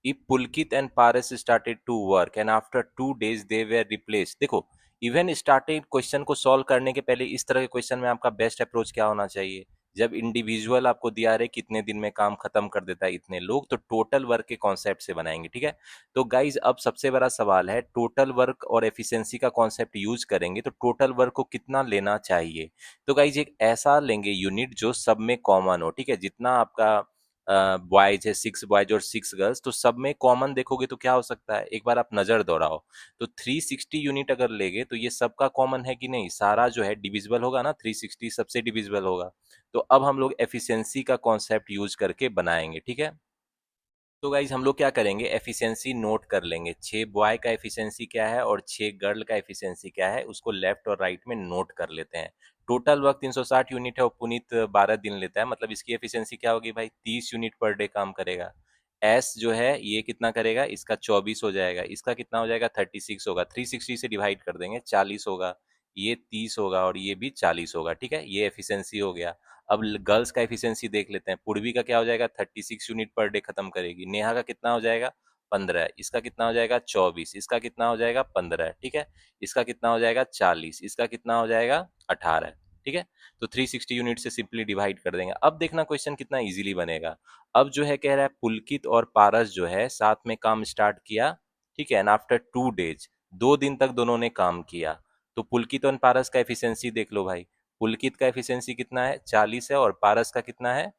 if Pulkit and Paras started to work and after 2 days they were replaced। देखो इवन स्टार्टिंग क्वेश्चन को सॉल्व करने के पहले इस तरह के क्वेश्चन में आपका बेस्ट अप्रोच क्या होना चाहिए, जब इंडिविजुअल आपको दिया रहे कितने दिन में काम खत्म कर देता है इतने लोग, तो टोटल वर्क के कॉन्सेप्ट से बनाएंगे, ठीक है। तो गाइज अब सबसे बड़ा सवाल है, टोटल वर्क और एफिशिएंसी का कॉन्सेप्ट यूज करेंगे तो टोटल वर्क को कितना लेना चाहिए। तो गाइज एक ऐसा लेंगे यूनिट जो सब में कॉमन हो, ठीक है, जितना आपका बॉयज है, 6 बॉयज और 6 गर्ल्स, तो सब में कॉमन देखोगे तो क्या हो सकता है, एक बार आप नजर दौड़ाओ, तो 360 यूनिट अगर लेगे तो ये सबका कॉमन है कि नहीं, सारा जो है डिविजिबल होगा ना, 360 सबसे डिविजिबल होगा। तो अब हम लोग एफिशिएंसी का कॉन्सेप्ट यूज करके बनाएंगे, ठीक है। तो गाइज हम लोग क्या करेंगे, एफिशिएंसी नोट कर लेंगे, 6 बॉय का एफिशिएंसी क्या है और 6 गर्ल का एफिशिएंसी क्या है, उसको लेफ्ट और राइट में नोट कर लेते हैं। टोटल वर्क 360 यूनिट है और पुनीत 12 दिन लेता है, मतलब इसकी एफिशिएंसी क्या होगी भाई, 30 यूनिट पर डे काम करेगा। एस जो है ये कितना करेगा, इसका 24 हो जाएगा, इसका कितना हो जाएगा 36 होगा, 360 से डिवाइड कर देंगे 40 होगा, ये 30 होगा और ये भी 40 होगा। ठीक है, ये एफिशिएंसी हो गया। अब गर्ल्स का एफिशिएंसी देख लेते हैं। पूर्वी का क्या हो जाएगा 36 यूनिट पर डे खत्म करेगी। नेहा का कितना हो जाएगा 15, इसका कितना हो जाएगा 24, इसका कितना हो जाएगा 15। ठीक है, इसका कितना हो जाएगा 40, इसका कितना हो जाएगा 18। ठीक है, तो 360 यूनिट से सिंपली डिवाइड कर देंगे। अब देखना क्वेश्चन कितना इजीली बनेगा। अब जो है कह रहा है पुलकित और पारस जो है साथ में काम स्टार्ट किया। ठीक है, एंड आफ्टर 2 डेज, 2 दिन तक दोनों ने काम किया। तो पुलकित और पारस का एफिशिएंसी देख लो भाई। पुलकित का एफिशिएंसी कितना है 40 है, और पारस का कितना है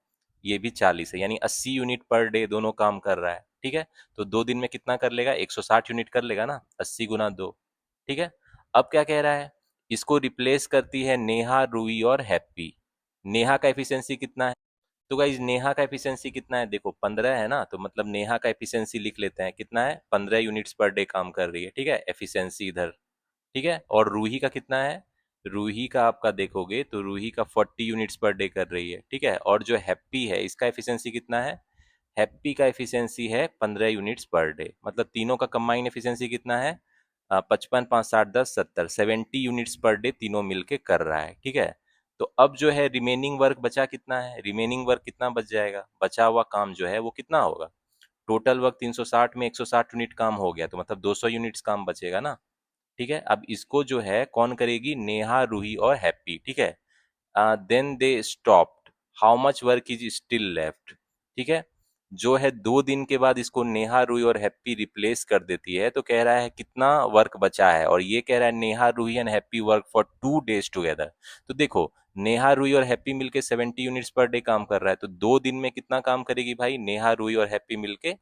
ये भी 40 है, यानी 80 यूनिट पर डे दोनों काम कर रहा है। ठीक है, तो 2 दिन में कितना कर लेगा 160 यूनिट कर लेगा ना, 80 गुना 2। ठीक है, अब क्या कह रहा है, इसको रिप्लेस करती है नेहा, रूही और हैप्पी। नेहा का एफिशिएंसी कितना है, तो गाइज नेहा का एफिशिएंसी कितना है, देखो 15 है ना, तो मतलब नेहा का एफिशिएंसी लिख लेते हैं, कितना है 15 यूनिट्स पर डे काम कर रही है। ठीक है, एफिशिएंसी इधर। ठीक है, और रूही का कितना है, रूही का आपका देखोगे तो रूही का 40 यूनिट्स पर डे कर रही है। ठीक है, और जो हैप्पी है इसका एफिशिएंसी कितना है, हैप्पी का एफिशिएंसी है 15 यूनिट्स पर डे। मतलब तीनों का कंबाइन एफिशिएंसी कितना है 55, 5, 60, 10, 70, 70 यूनिट्स पर डे तीनों मिलके कर रहा है। ठीक है, तो अब जो है रिमेनिंग वर्क बचा कितना है, रिमेनिंग वर्क कितना बच जाएगा, बचा हुआ काम जो है वो कितना होगा, टोटल वर्क 360 में 160 यूनिट काम हो गया, तो मतलब 200 यूनिट्स काम बचेगा ना। ठीक है, अब इसको जो है कौन करेगी, नेहा, रूही और हैप्पी। ठीक है, then they stopped, how much work is still left. ठीक है, जो है 2 दिन के बाद इसको नेहा, रूही और हैप्पी रिप्लेस कर देती है, तो कह रहा है कितना वर्क बचा है, और ये कह रहा है Neha, Ruhi and Happy work for 2 days together. तो देखो नेहा, रूही और हैप्पी मिलके 70 यूनिट्स पर डे काम कर रहा है, तो 2 दिन में कितना काम करेगी भाई, नेहा, रूही और हैप्पी मिलके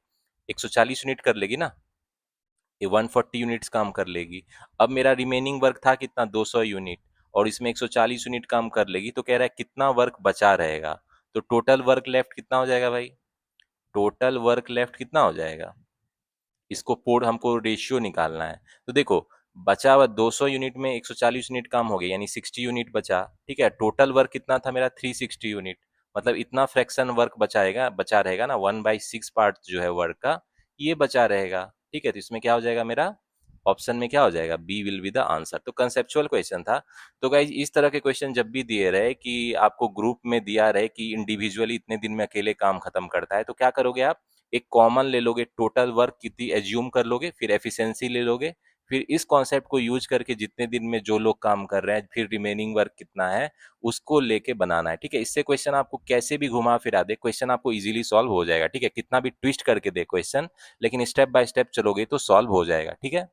140 यूनिट कर लेगी ना, ये 140 यूनिट्स काम कर लेगी। अब मेरा रिमेनिंग वर्क था कितना 200 यूनिट, और इसमें 140 यूनिट काम कर लेगी, तो कह रहा है कितना वर्क बचा रहेगा। तो टोटल वर्क लेफ्ट कितना हो जाएगा भाई, टोटल वर्क लेफ्ट कितना हो जाएगा, इसको पोड हमको रेशियो निकालना है। तो देखो बचा हुआ 200 यूनिट में 140 यूनिट काम हो गया, यानी 60 यूनिट बचा। ठीक है, टोटल वर्क कितना था मेरा 360 यूनिट, मतलब इतना फ्रैक्शन वर्क बचाएगा, बचा रहेगा ना, 1/6 पार्ट जो है वर्क का ये बचा रहेगा। ठीक है, तो इसमें क्या हो जाएगा मेरा, ऑप्शन में क्या हो जाएगा, B will be the answer. तो कंसेप्चुअल क्वेश्चन था। तो गाइज इस तरह के क्वेश्चन जब भी दिए रहे कि आपको ग्रुप में दिया रहे कि इंडिविजुअली इतने दिन में अकेले काम खत्म करता है, तो क्या करोगे आप, एक कॉमन ले लोगे, टोटल वर्क कितनी एज्यूम कर लोगे, फिर एफिशिएंसी ले लोगे, फिर इस कॉन्सेप्ट को यूज करके जितने दिन में जो लोग काम कर रहे हैं फिर रिमेनिंग वर्क कितना है उसको लेके बनाना है। ठीक है, इससे क्वेश्चन आपको कैसे भी घुमा फिरा दे, क्वेश्चन आपको इजीली सॉल्व हो जाएगा। ठीक है, कितना भी ट्विस्ट करके दे क्वेश्चन, लेकिन स्टेप बाय स्टेप चलोगे तो सॉल्व हो जाएगा। ठीक है,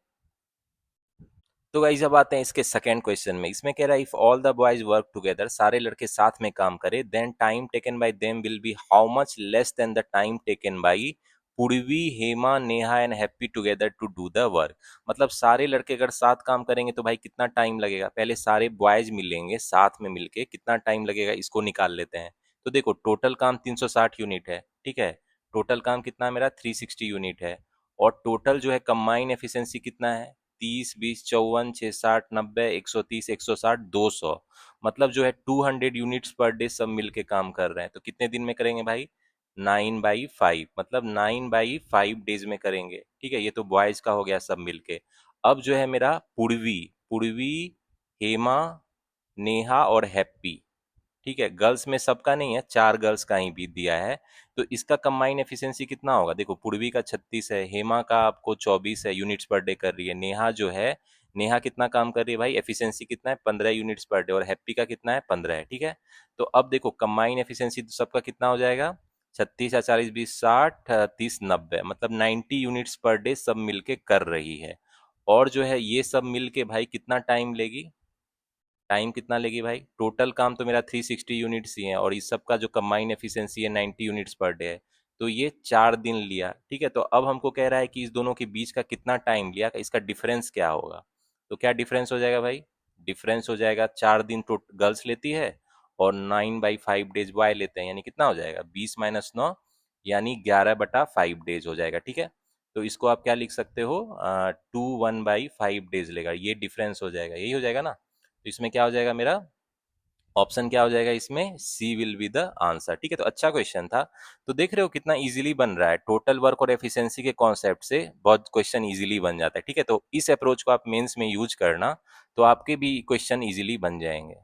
तो गाइस अब आते हैं इसके सेकंड क्वेश्चन में। इसमें कह रहा है if all the boys work together, सारे लड़के साथ में काम करें, then time taken by them will be how much less than the time taken by Purvi, Hema, Neha and Happy together to do the work. मतलब सारे लड़के अगर साथ काम करेंगे तो भाई कितना टाइम लगेगा, पहले सारे बॉयज मिलेंगे साथ में मिलके कितना टाइम लगेगा इसको निकाल लेते हैं। तो देखो टोटल काम 360 यूनिट है। ठीक है, टोटल काम कितना मेरा 360 यूनिट है, और टोटल जो है कंबाइन एफिशिएंसी कितना है 30, 20, 54, 6, 60, 90, 130, 160, 200। मतलब जो है 200 यूनिट्स पर डे सब मिलके काम कर रहे हैं। तो कितने दिन में करेंगे भाई 9/5, मतलब 9/5 डेज में करेंगे। ठीक है, ये तो बॉयज का हो गया सब मिलके। अब जो है मेरा पूर्वी, पूर्वी, हेमा, नेहा और हैप्पी। ठीक है, गर्ल्स में सबका नहीं है, 4 गर्ल्स का ही भी दिया है। तो इसका कंबाइन एफिशिएंसी कितना होगा, देखो पूर्वी का 36 है, हेमा का आपको 24 है, यूनिट्स पर डे कर रही है, नेहा जो है, नेहा कितना काम कर रही है भाई, एफिशिएंसी कितना है 15 यूनिट्स पर डे, और हैप्पी का कितना है 15 है। ठीक है, तो अब देखो कंबाइन एफिशिएंसी सबका कितना हो जाएगा 36 या 40, 20, 60, 30, 90, मतलब 90 यूनिट्स पर डे सब मिलके कर रही है। और जो है ये सब मिलके भाई कितना टाइम लेगी, टाइम कितना लेगी भाई, टोटल काम तो मेरा 360 यूनिट्स ही है, और इस सब का जो कंबाइन एफिशिएंसी है 90 यूनिट्स पर डे है, तो ये 4 दिन लिया। ठीक है, तो अब हमको कह रहा है कि इस दोनों के बीच का कितना टाइम लिया, इसका डिफरेंस क्या होगा। तो क्या डिफरेंस हो जाएगा भाई, डिफरेंस हो जाएगा 4 दिन तो गर्ल्स लेती है, और 9/5 डेज बॉय लेते हैं, यानी कितना हो जाएगा 20 - 9, यानी 11/5 डेज हो जाएगा। ठीक है, तो इसको आप क्या लिख सकते हो 21/5 डेज लेगा, ये डिफरेंस हो जाएगा, यही हो जाएगा ना। तो इसमें क्या हो जाएगा मेरा ऑप्शन क्या हो जाएगा इसमें, सी विल बी द आंसर। ठीक है, तो अच्छा क्वेश्चन था। तो देख रहे हो कितना इजीली बन रहा है, टोटल वर्क और एफिशिएंसी के कॉन्सेप्ट से बहुत क्वेश्चन इजीली बन जाता है। ठीक है, तो इस अप्रोच को आप मेंस में यूज करना, तो आपके भी क्वेश्चन इजीली बन जाएंगे।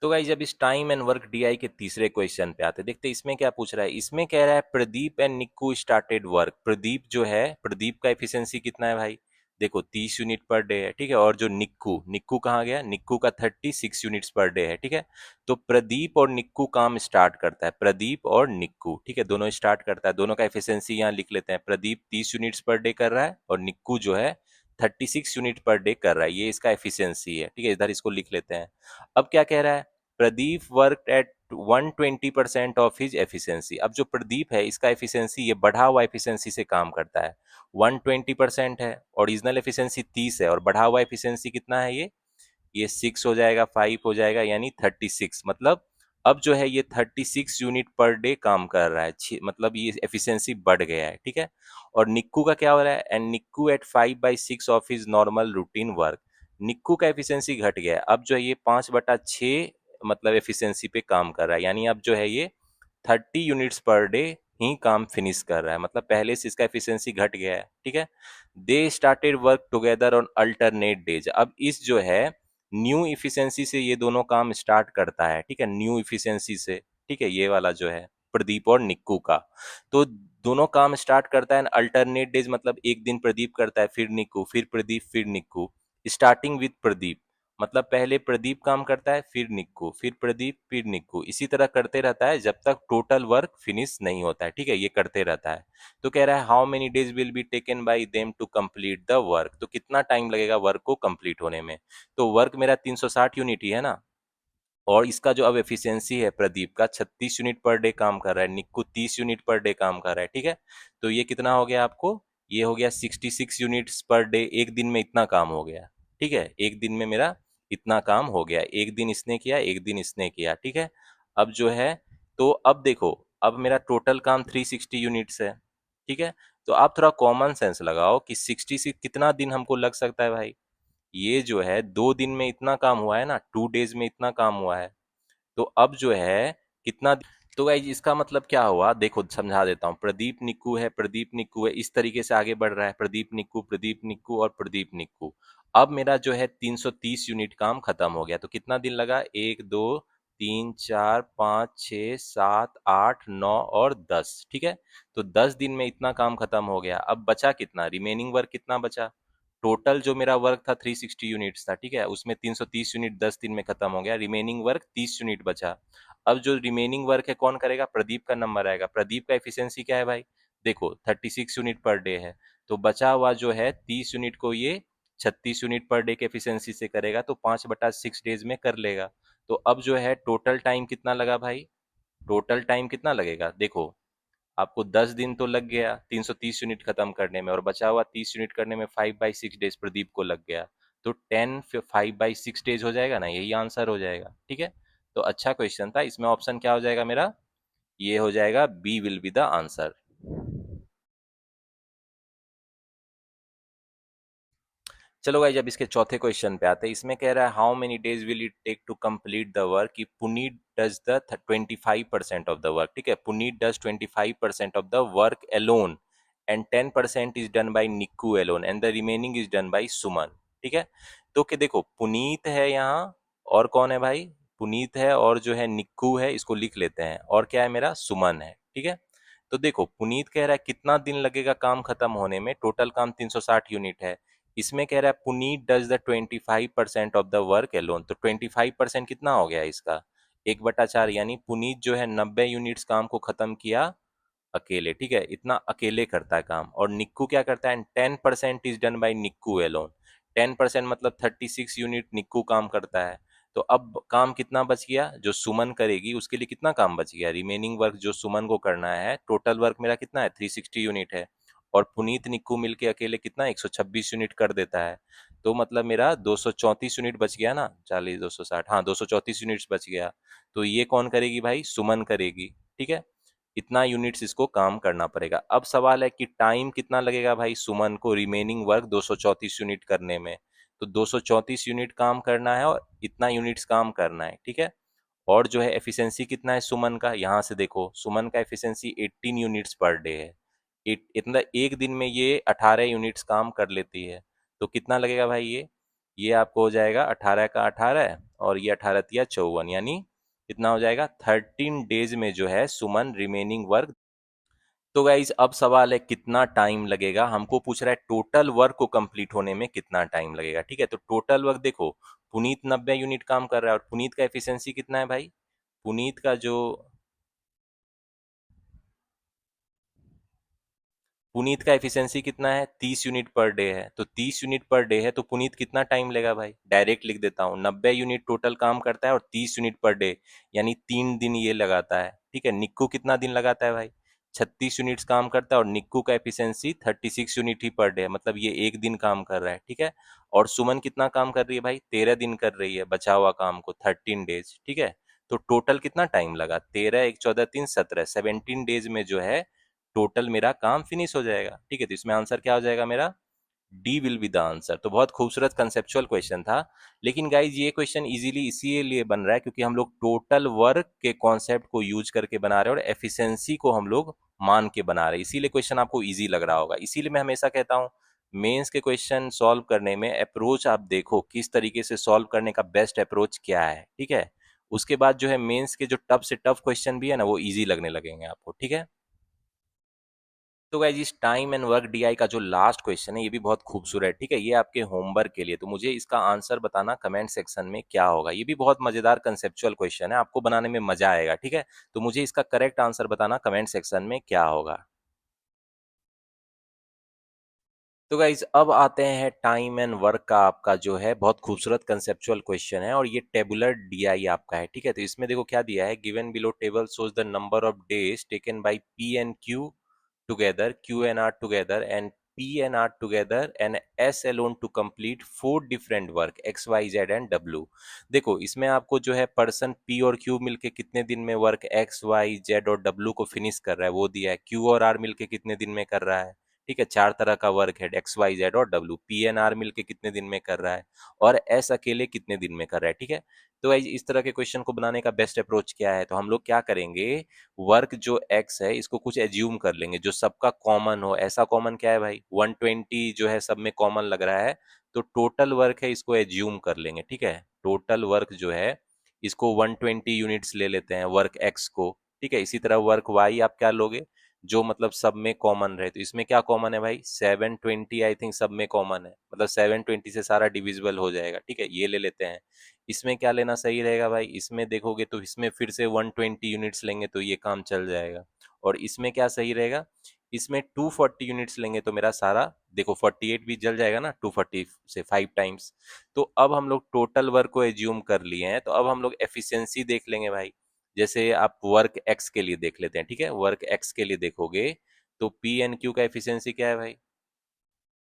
तो गाइस जब इस टाइम एंड वर्क डीआई के तीसरे क्वेश्चन पे आते हैं, देखते हैं इसमें क्या पूछ रहा है। इसमें कह रहा है Pradeep and Nikku started work. Pradeep जो है, प्रदीप का एफिशिएंसी कितना है भाई, देखो 30 यूनिट पर डे है। ठीक है, और जो निक्कू, निक्कू कहाँ गया, निक्कू का 36 यूनिट्स पर डे है। ठीक है, तो प्रदीप और निक्कू काम स्टार्ट करता है, प्रदीप और निक्कू, ठीक है, दोनों स्टार्ट करता है। दोनों का एफिशिएंसी यहाँ लिख लेते हैं। प्रदीप 30 यूनिट्स पर डे कर रहा है और निक्कू जो है 36 यूनिट पर डे कर रहा है, ये इसका एफिशिएंसी है। ठीक है, इधर इसको लिख लेते हैं। अब क्या कह रहा है, Pradeep work at 120% of his efficiency. अब जो प्रदीप है इसका एफिशिएंसी ये बढ़ा हुआ एफिशिएंसी से काम करता है। 120% है, ओरिजिनल एफिशिएंसी 30 है, और बढ़ा हुआ एफिशिएंसी कितना है ये 6 हो जाएगा, 5 हो जाएगा, यानी 36। मतलब अब जो है ये 36 यूनिट पर डे काम कर रहा है, मतलब ये एफिशिएंसी बढ़ गया है। ठीक है, और निक्कू का क्या हो रहा है, and Nikku at 5/6 of his normal routine work. Nikku का एफिशिएंसी घट गया है, अब जो है ये 5/6 मतलब एफिशिएंसी पे काम कर रहा है, यानी अब जो है ये 30 यूनिट्स पर डे ही काम फिनिश कर रहा है, मतलब पहले से इसका एफिशिएंसी घट गया है। ठीक है, they started work together on alternate days. अब इस जो है न्यू इफिशियंसी से ये दोनों काम स्टार्ट करता है। ठीक है, न्यू इफिशियंसी से। ठीक है, ये वाला जो है प्रदीप और निक्कू का, तो दोनों काम स्टार्ट करता है अल्टरनेट डेज, मतलब एक दिन प्रदीप करता है, फिर निक्कू, फिर प्रदीप, फिर निक्कू, स्टार्टिंग विद प्रदीप। मतलब पहले प्रदीप काम करता है, फिर निक्कू, फिर प्रदीप, फिर निक्कू, इसी तरह करते रहता है जब तक टोटल वर्क फिनिश नहीं होता है। ठीक है, ये करते रहता है। तो कह रहा है how many days will be taken by them to complete the work, तो कितना टाइम लगेगा वर्क को कंप्लीट होने में। तो वर्क मेरा 360 यूनिट ही है ना, और इसका जो अब एफिशिएंसी है प्रदीप का 36 यूनिट पर डे काम कर रहा है, निक्कू 30 यूनिट पर डे काम कर रहा है। ठीक है, तो ये कितना हो गया आपको, ये हो गया 66 यूनिट्स पर डे, एक दिन में इतना काम हो गया। ठीक है, एक दिन में मेरा इतना काम हो गया, एक दिन इसने किया, एक दिन इसने किया। ठीक है, अब जो है, तो अब देखो, अब मेरा टोटल काम 360 यूनिट्स है। ठीक है, तो आप थोड़ा कॉमन सेंस लगाओ कि 60 से कितना दिन हमको लग सकता है भाई, ये जो है 2 दिन में इतना काम हुआ है ना, 2 डेज में इतना काम हुआ है। तो अब जो है कितना, तो गाइज इसका मतलब क्या हुआ, देखो समझा देता हूँ। प्रदीप निक्कू है, प्रदीप निक्कू है, इस तरीके से आगे बढ़ रहा है, प्रदीप निक्कू, प्रदीप निक्कू और प्रदीप निक्कू। अब मेरा जो है 330 यूनिट काम खत्म हो गया, तो कितना दिन लगा, 1 2 3 4 5 6 7 8 9 और 10। ठीक है, तो 10 दिन में इतना काम खत्म हो गया। अब बचा कितना, रिमेनिंग वर्क कितना बचा, टोटल जो मेरा वर्क था 360 यूनिट्स था। ठीक है, उसमें 330 यूनिट 10 दिन में खत्म हो गया, रिमेनिंग वर्क 30 यूनिट बचा। अब जो रिमेनिंग वर्क है कौन करेगा, प्रदीप का नंबर आएगा। प्रदीप का एफिशिएंसी क्या है भाई, देखो 36 यूनिट पर डे है, तो बचा हुआ जो है 30 यूनिट को ये 36 यूनिट पर डे के एफिशिएंसी से करेगा, तो 5/6 डेज में कर लेगा। तो अब जो है टोटल टाइम कितना लगा भाई, टोटल टाइम कितना लगेगा, देखो आपको 10 दिन तो लग गया 330 यूनिट खत्म करने में, और बचा हुआ 30 यूनिट करने में 5/6 डेज प्रदीप को लग गया, तो 5/6 डेज हो जाएगा ना, यही आंसर हो जाएगा। ठीक है, तो अच्छा क्वेश्चन था, इसमें ऑप्शन क्या हो जाएगा मेरा, ये हो जाएगा B will be the answer. चलो भाई जब इसके चौथे क्वेश्चन पे आते हैं, इसमें कह रहा है how many days will it take to complete the work, कि Puneet does the 25% of the work. ठीक है, Puneet does 25% of the work alone and 10% is done by Nikku alone and the remaining is done by Suman. ठीक है, तो कि देखो पुनीत है यहाँ, और कौन है भाई, पुनीत है, और जो है निक्कू है, इसको लिख लेते हैं, और क्या है मेरा, सुमन है। ठीक है, तो देखो पुनीत कह रहा है कितना दिन लगेगा काम खत्म होने में, टोटल काम 360 यूनिट है। इसमें कह रहा है Puneet does the 25% of the work alone, तो 25% कितना हो गया इसका, 1/4, यानी पुनीत जो है 90 यूनिट्स काम को खत्म किया अकेले। ठीक है, इतना अकेले करता है काम, और निक्कू क्या करता है, 10% is done by Nikku alone. 10% मतलब 36 यूनिट निक्कू काम करता है। तो अब काम कितना बच गया, जो सुमन करेगी उसके लिए कितना काम बच गया, रिमेनिंग वर्क जो सुमन को करना है, टोटल वर्क मेरा कितना है 360 यूनिट है, और पुनीत निक्कू मिलके अकेले कितना 126 यूनिट कर देता है। तो मतलब मेरा 234 यूनिट बच गया ना, 40 260, हाँ 234 यूनिट्स बच गया। तो ये कौन करेगी भाई, सुमन करेगी। ठीक है, इतना यूनिट्स इसको काम करना पड़ेगा। अब सवाल है कि टाइम कितना लगेगा भाई सुमन को रिमेनिंग वर्क 234 यूनिट करने में, तो 234 यूनिट काम करना है और इतना यूनिट्स काम करना है, ठीक है। और जो है एफिशिएंसी कितना है सुमन का, यहाँ से देखो सुमन का एफिशिएंसी 18 यूनिट्स पर डे है। इतना एक दिन में ये 18 यूनिट्स काम कर लेती है। तो कितना लगेगा भाई ये आपको हो जाएगा 18 का 18 और ये 18 तिया 54, यानी कितना हो जाएगा 13 डेज में जो है सुमन रिमेनिंग वर्क। तो गाइज अब सवाल है कितना टाइम लगेगा, हमको पूछ रहा है टोटल वर्क को कंप्लीट होने में कितना टाइम लगेगा, ठीक है। तो टोटल वर्क देखो, पुनीत 90 यूनिट काम कर रहा है और पुनीत का एफिशिएंसी कितना है भाई, पुनीत का जो पुनीत का एफिशिएंसी कितना है 30 यूनिट पर डे है, तो 30 यूनिट पर डे है तो पुनीत कितना टाइम लेगा भाई, डायरेक्ट लिख देता हूँ 90 यूनिट टोटल काम करता है और 30 यूनिट पर डे, यानी 3 दिन ये लगाता है, ठीक है। निक्कू कितना दिन लगाता है भाई, 36 यूनिट्स काम करता है और निक्कू का एफिशिएंसी 36 यूनिट ही पर डे है, मतलब ये एक दिन काम कर रहा है, ठीक है। और सुमन कितना काम कर रही है भाई, 13 दिन कर रही है बचा हुआ काम को, 13 डेज, ठीक है। तो टोटल कितना टाइम लगा, 13 1 14 3 17, 17 डेज में जो है टोटल मेरा काम फिनिश हो जाएगा, ठीक है। तो इसमें आंसर क्या हो जाएगा मेरा, D will be the answer. तो बहुत खूबसूरत कंसेप्चुअल क्वेश्चन था, लेकिन गाइज ये क्वेश्चन इजीली इसीलिए बन रहा है क्योंकि हम लोग टोटल वर्क के कॉन्सेप्ट को यूज करके बना रहे हैं और एफिशिएंसी को हम लोग मान के बना रहे हैं, इसीलिए क्वेश्चन आपको इजी लग रहा होगा। इसीलिए मैं हमेशा कहता हूँ मेंस के क्वेश्चन सॉल्व करने में अप्रोच आप देखो किस तरीके से सॉल्व करने का बेस्ट अप्रोच क्या है, ठीक है। उसके बाद जो है मेंस के जो टफ से टफ क्वेश्चन भी है ना वो इजी लगने लगेंगे आपको, ठीक है। तो गाइज इस टाइम एंड वर्क डीआई का जो लास्ट क्वेश्चन है ये भी बहुत खूबसूरत है, ठीक है। ये आपके होमवर्क के लिए, तो मुझे इसका आंसर बताना कमेंट सेक्शन में क्या होगा। ये भी बहुत मजेदार कंसेप्चुअल क्वेश्चन है, आपको बनाने में मजा आएगा, ठीक है। तो मुझे इसका करेक्ट आंसर बताना कमेंट सेक्शन में क्या होगा। तो गाइज अब आते हैं टाइम एंड वर्क का आपका जो है बहुत खूबसूरत कंसेप्चुअल क्वेश्चन है और ये टेबुलर डीआई आपका है, ठीक है। तो इसमें देखो क्या दिया है, given below table shows the number of days taken by P and Q together, Q and R together, and P and R together, and S alone to complete 4 different work X, Y, Z and W। देखो इसमें आपको जो है पर्सन P और Q मिलके कितने दिन में वर्क X, Y, Z और W को फिनिश कर रहा है वो दिया है, Q और R मिलके कितने दिन में कर रहा है, ठीक है। 4 तरह का वर्क है X, Y, Z और W, P एंड R मिलके कितने दिन में कर रहा है और S अकेले कितने दिन में कर रहा है, ठीक है। तो इस तरह के क्वेश्चन को बनाने का बेस्ट अप्रोच क्या है, तो हम लोग क्या करेंगे, वर्क जो एक्स है इसको कुछ एज्यूम कर लेंगे जो सबका कॉमन हो। ऐसा कॉमन क्या है भाई, 120 जो है सब में कॉमन लग रहा है, तो टोटल वर्क है इसको एज्यूम कर लेंगे, ठीक है। टोटल वर्क जो है इसको 120 यूनिट्स ले लेते हैं वर्क एक्स को, ठीक है। इसी तरह वर्क वाई आप क्या लोगे, जो मतलब सब में कॉमन रहे, तो इसमें क्या कॉमन है भाई 720, आई थिंक सब में कॉमन है, मतलब 720 से सारा डिविजिबल हो जाएगा, ठीक है। ये ले लेते हैं। इसमें क्या लेना सही रहेगा भाई, इसमें देखोगे तो इसमें फिर से 120 यूनिट्स लेंगे तो ये काम चल जाएगा। और इसमें क्या सही रहेगा, इसमें 240 यूनिट्स लेंगे तो मेरा सारा देखो 48 भी जल जाएगा ना 240 से 5 टाइम्स। तो अब हम लोग टोटल वर्क को एज्यूम कर लिए हैं, तो अब हम लोग एफिशिएंसी देख लेंगे भाई। जैसे आप वर्क एक्स के लिए देख लेते हैं, ठीक है। वर्क एक्स के लिए देखोगे तो पी एन क्यू का एफिशिएंसी क्या है भाई,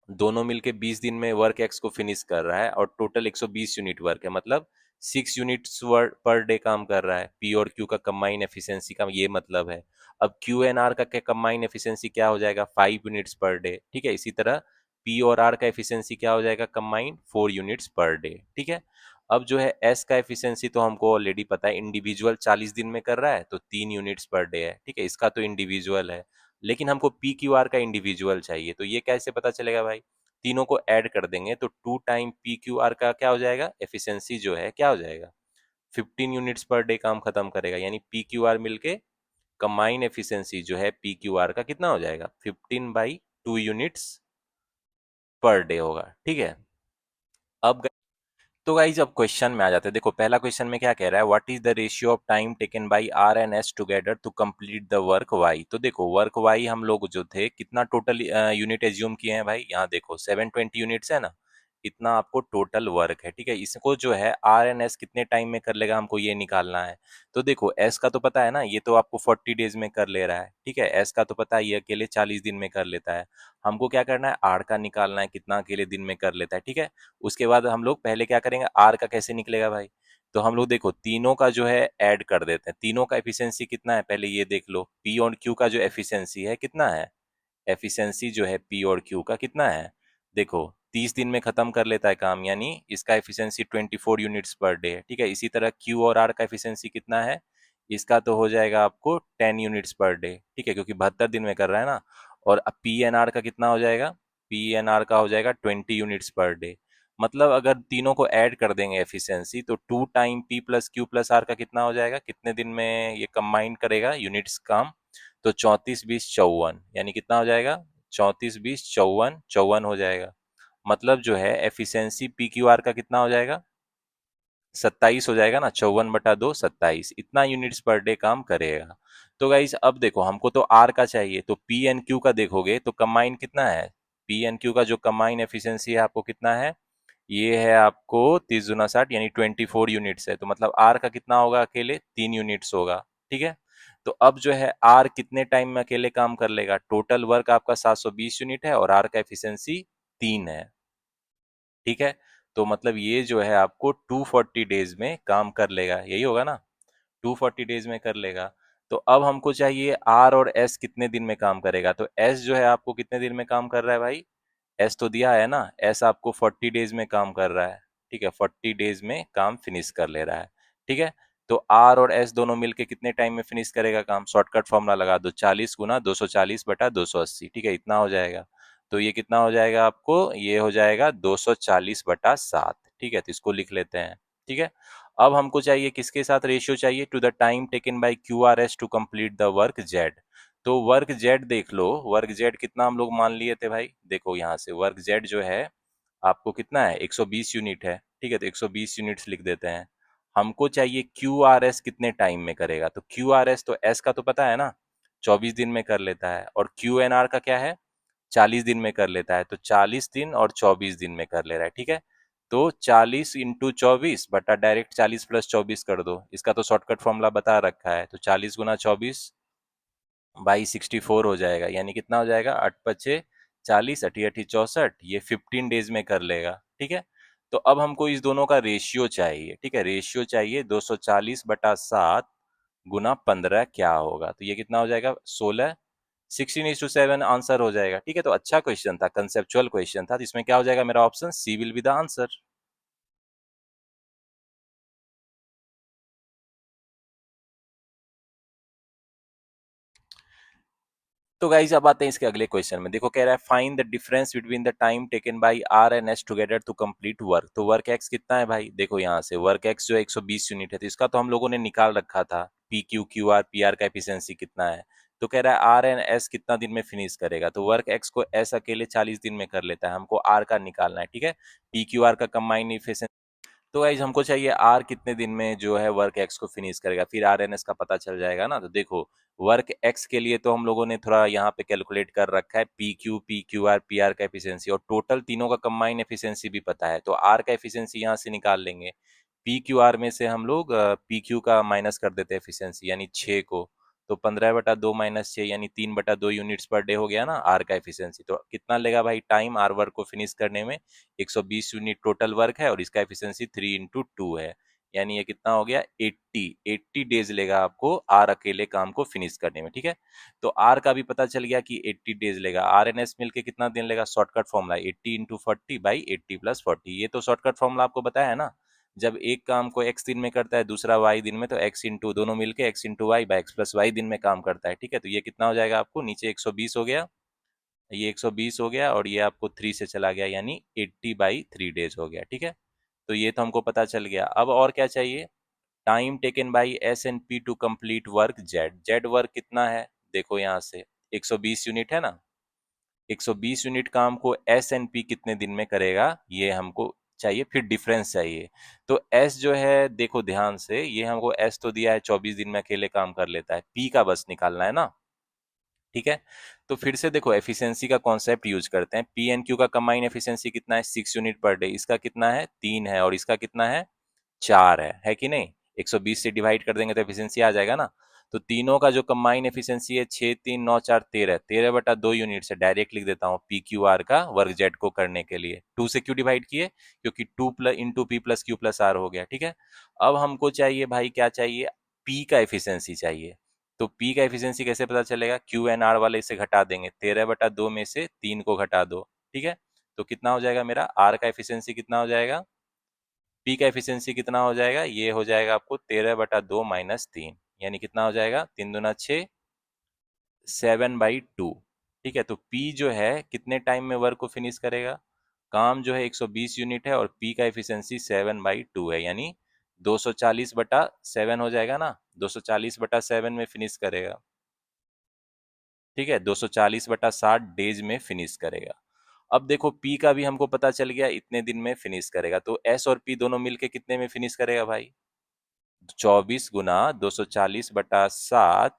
दोनों मिलके 20 दिन में वर्क एक्स को फिनिश कर रहा है और टोटल 120 यूनिट वर्क है, मतलब 6 यूनिट्स पर डे काम कर रहा है। पी और क्यू का कंबाइन एफिशिएंसी का ये मतलब है। अब क्यू एन आर का क्या कंबाइन एफिशिएंसी क्या हो जाएगा, 5 यूनिट्स पर डे, ठीक है। इसी तरह पी और आर का एफिशिएंसी क्या हो जाएगा कंबाइन, 4 यूनिट्स पर डे, ठीक है। अब जो है एस का एफिशिएंसी तो हमको ऑलरेडी पता है, इंडिविजुअल 40 दिन में कर रहा है तो 3 यूनिट्स पर डे है, ठीक है। इसका तो इंडिविजुअल है, लेकिन हमको पी क्यू आर का इंडिविजुअल चाहिए, तो ये कैसे पता चलेगा भाई, तीनों को ऐड कर देंगे तो 2 टाइम पी क्यू आर का क्या हो जाएगा, एफिशिएंसी जो है क्या हो जाएगा, 15 यूनिट्स पर डे काम खत्म करेगा, यानी पी क्यू आर मिलके कंबाइन एफिशिएंसी जो है पी क्यू आर का कितना हो जाएगा 15/2 यूनिट्स पर डे होगा, ठीक है। अब तो गाइज अब क्वेश्चन में आ जाते हैं। देखो पहला क्वेश्चन में क्या कह रहा है, what is the ratio of time taken by R and S together to complete the work Y. तो देखो वर्क वाई हम लोग जो थे कितना टोटल यूनिट एज्यूम किए हैं भाई, यहाँ देखो 720 यूनिट्स है ना, इतना आपको टोटल वर्क है, ठीक है। इसको जो है आर एन एस कितने टाइम में कर लेगा हमको ये निकालना है। तो देखो एस का तो पता है ना, ये तो आपको 40 डेज में कर ले रहा है, ठीक है। एस का तो पता है ये अकेले 40 दिन में कर लेता है। हमको क्या करना है, आर का निकालना है कितना अकेले दिन में कर लेता है, ठीक है। उसके बाद हम लोग पहले क्या करेंगे, आर का कैसे निकलेगा भाई, तो हम लोग देखो तीनों का जो है ऐड कर देते हैं, तीनों का एफिशिएंसी कितना है पहले ये देख लो, पी और क्यू का जो एफिशिएंसी है कितना है, एफिशिएंसी जो है पी और क्यू का कितना है, देखो 30 दिन में खत्म कर लेता है काम, यानी इसका एफिशिएंसी 24 यूनिट्स पर डे है, ठीक है। इसी तरह क्यू और आर का एफिशिएंसी कितना है, इसका तो हो जाएगा आपको 10 यूनिट्स पर डे, ठीक है, क्योंकि 72 दिन में कर रहा है ना। और पी एन आर का कितना हो जाएगा, पी एन आर का हो जाएगा 20 यूनिट्स पर डे। मतलब अगर तीनों को ऐड कर देंगे एफिशिएंसी, तो 2 time P plus Q plus R का कितना हो जाएगा, कितने दिन में ये कंबाइन करेगा यूनिट्स काम, तो 34 20 54, यानी कितना हो जाएगा, 34 20 54 54 हो जाएगा। मतलब जो है एफिशिएंसी पी क्यू आर का कितना हो जाएगा, 27 हो जाएगा ना, 54/2 27, इतना यूनिट्स पर डे काम करेगा। तो गाइज अब देखो, हमको तो आर का चाहिए, तो पी एन क्यू का देखोगे तो कंबाइन कितना है, पी एन क्यू का जो कंबाइन एफिशिएंसी है आपको कितना है, ये है आपको 30 × 60 यानी 24 यूनिट्स है। तो मतलब आर का कितना होगा, अकेले 3 यूनिट्स होगा, ठीक है। तो अब जो है आर कितने टाइम में अकेले काम कर लेगा, टोटल वर्क आपका 720 यूनिट है और आर का एफिशिएंसी 3 है, ठीक है। तो मतलब ये जो है आपको 240 डेज में काम कर लेगा, यही होगा ना, 240 डेज में कर लेगा। तो अब हमको चाहिए आर और एस कितने दिन में काम करेगा, तो एस जो है आपको कितने दिन में काम कर रहा है भाई, एस तो दिया है ना, एस आपको 40 डेज में काम कर रहा है, ठीक है, 40 डेज में काम फिनिश कर ले रहा है, ठीक है। तो आर और एस दोनों मिलके कितने टाइम में फिनिश करेगा काम, शॉर्टकट फॉर्मूला लगा दो, 40 × 240/280, ठीक है, इतना हो जाएगा। तो ये कितना हो जाएगा आपको, ये हो जाएगा 240/7, ठीक है, तो इसको लिख लेते हैं, ठीक है। अब हमको चाहिए किसके साथ रेशियो चाहिए, to the time taken by Q R S to complete the work Z. तो वर्क जेड देख लो, वर्क जेड कितना हम लोग मान लिए थे भाई, देखो यहाँ से वर्क जेड जो है आपको कितना है, 120 यूनिट है, ठीक है, तो 120 यूनिट्स लिख देते हैं। हमको चाहिए क्यू आर एस कितने टाइम में करेगा, तो क्यू आर एस तो एस का तो पता है ना, 24 दिन में कर लेता है, और क्यू एन आर का क्या है, 40 दिन में कर लेता है, तो 40 दिन और 24 दिन में कर ले रहा है, ठीक है। तो 40 × 24 डायरेक्ट 40 + 24 कर दो, इसका तो शॉर्टकट फॉर्मूला बता रखा है, तो 40 × 24/64 हो जाएगा, यानी कितना हो जाएगा, 8 × 5 = 40, 8 × 8 = 64, ये 15 डेज में कर लेगा, ठीक है। तो अब हमको इस दोनों का रेशियो चाहिए, ठीक है, रेशियो चाहिए 240/7 × 15 क्या होगा, तो ये कितना हो जाएगा, 16, 16:7 आंसर हो जाएगा, ठीक है। तो अच्छा क्वेश्चन था, कंसेप्चुअल क्वेश्चन था, तो इसमें क्या हो जाएगा, मेरा option C will be the answer. तो गाइज अब आते हैं इसके अगले क्वेश्चन में, देखो कह रहा है find the difference between the time taken by R and S together to complete work. तो वर्क एक्स कितना है भाई, देखो यहाँ से वर्क एक्स जो है 120 यूनिट है, तो इसका तो हम लोगों ने निकाल रखा था, P Q Q R P R का एफिशिएंसी कितना है। तो कह रहा है आर एंड एस कितना दिन में फिनिश करेगा, तो वर्क एक्स को एस अकेले 40 दिन में कर लेता है, हमको आर का निकालना है, ठीक है। पी क्यू आर का कंबाइंड तो गाइज हमको चाहिए आर कितने दिन में जो है वर्क एक्स को फिनिश करेगा, फिर आर एन एस का पता चल जाएगा ना। तो देखो वर्क एक्स के लिए तो हम लोगों ने थोड़ा यहाँ पे कैलकुलेट कर रखा है, P Q R P R का एफिशिएंसी, और टोटल तीनों का कंबाइन एफिशिएंसी भी पता है, तो आर का एफिशिएंसी यहाँ से निकाल लेंगे। पी क्यू आर में से हम लोग पी क्यू का माइनस कर देते हैं एफिशिएंसी, यानी 6 को, तो 15/2 - 6 यानी 3/2 यूनिट्स पर डे हो गया ना आर का एफिशिएंसी। तो कितना लेगा भाई टाइम आर वर्क को फिनिश करने में, 120 यूनिट टोटल वर्क है और इसका एफिशिएंसी 3 × 2 है, यानी ये कितना हो गया, 80 डेज लेगा आपको आर अकेले काम को फिनिश करने में, ठीक है। तो आर का भी पता चल गया कि 80 डेज लेगा, आर एन एस मिलके कितना दिन लेगा, शॉर्टकट फॉर्मूला 80 × 40/80 + 40, ये तो शॉर्टकट फॉर्मूला आपको बताया है ना। जब एक काम को एक्स दिन में करता है दूसरा वाई दिन में, तो एक्स इंटू दोनों मिलके x/y/x + y दिन में काम करता है, ठीक है। तो ये कितना हो जाएगा आपको, नीचे 120 हो गया, ये 120 हो गया, और ये आपको 3 से चला गया, यानी 80/3 डेज हो गया, ठीक है। तो ये तो हमको पता चल गया, अब और क्या चाहिए, time taken by S and P to complete work Z, Z work कितना है, देखो यहाँ से 120 यूनिट है ना, 120 यूनिट काम को एस एंड पी कितने दिन में करेगा, ये हमको चाहिए, फिर डिफरेंस चाहिए। तो एस जो है देखो ध्यान से, ये हमको एस तो दिया है 24 दिन में अकेले काम कर लेता है, पी का बस निकालना है ना, ठीक है। तो फिर से देखो एफिशिएंसी का कॉन्सेप्ट यूज करते हैं, पी एन क्यू का कंबाइन एफिशिएंसी कितना है, 6 यूनिट पर डे, इसका कितना है, 3 है, और इसका कितना है, 4 है कि नहीं। 120 से डिवाइड कर देंगे तो एफिशिएंसी आ जाएगा ना। तो तीनों का जो कंबाइन एफिशिएंसी है 6 3 9 4 13, 13/2 यूनिट से डायरेक्ट लिख देता हूँ पी क्यू आर का वर्क जेड को करने के लिए, 2 से क्यों डिवाइड किए, क्योंकि 2 plus into P plus Q plus R हो गया, ठीक है। अब हमको चाहिए भाई क्या चाहिए, पी का एफिशिएंसी चाहिए। तो पी का एफिशिएंसी कैसे पता चलेगा, क्यू एन आर वाले से घटा देंगे, 13/2 में से 3 को घटा दो, ठीक है। तो कितना हो जाएगा मेरा आर का एफिशिएंसी कितना हो जाएगा, पी का एफिशिएंसी कितना हो जाएगा, ये हो जाएगा आपको 13/2 माइनस 3, यानी कितना हो जाएगा 3×2 = 6, 7/2। ठीक है, तो पी जो है कितने टाइम में वर्क को फिनिश करेगा, काम जो है 120 यूनिट है और पी का एफिशिएंसी 7/2 है, यानी 240/7 हो जाएगा ना, 240/7 में फिनिश करेगा। ठीक है, 240/60 डेज में फिनिश करेगा। अब देखो पी का भी हमको पता चल गया इतने दिन में फिनिश करेगा, तो एस और पी दोनों मिलके कितने में फिनिश करेगा भाई, 24 × 240/7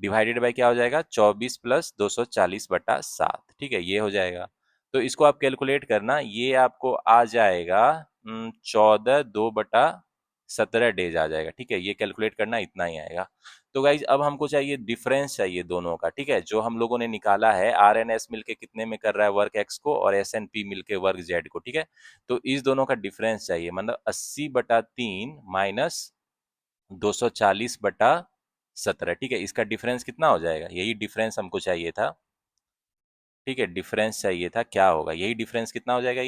डिवाइडेड बाय क्या हो जाएगा, 24 + 240/7। ठीक है, ये हो जाएगा। तो इसको आप कैलकुलेट करना, ये आपको आ जाएगा 14/2/17 डेज आ जाएगा। ठीक है, ये कैलकुलेट करना, इतना ही आएगा। तो गाइज अब हमको चाहिए डिफरेंस चाहिए दोनों का। ठीक है, जो हम लोगों ने निकाला है आर एन एस मिलके कितने में कर रहा है वर्क एक्स को और एस एन पी मिलके वर्क जेड को। ठीक है, तो इस दोनों का डिफरेंस चाहिए, मतलब 80/3 माइनस 240/17। ठीक है, इसका डिफरेंस कितना हो जाएगा, यही डिफरेंस हमको चाहिए था। ठीक है, डिफरेंस चाहिए था, क्या होगा, यही डिफरेंस कितना हो जाएगा,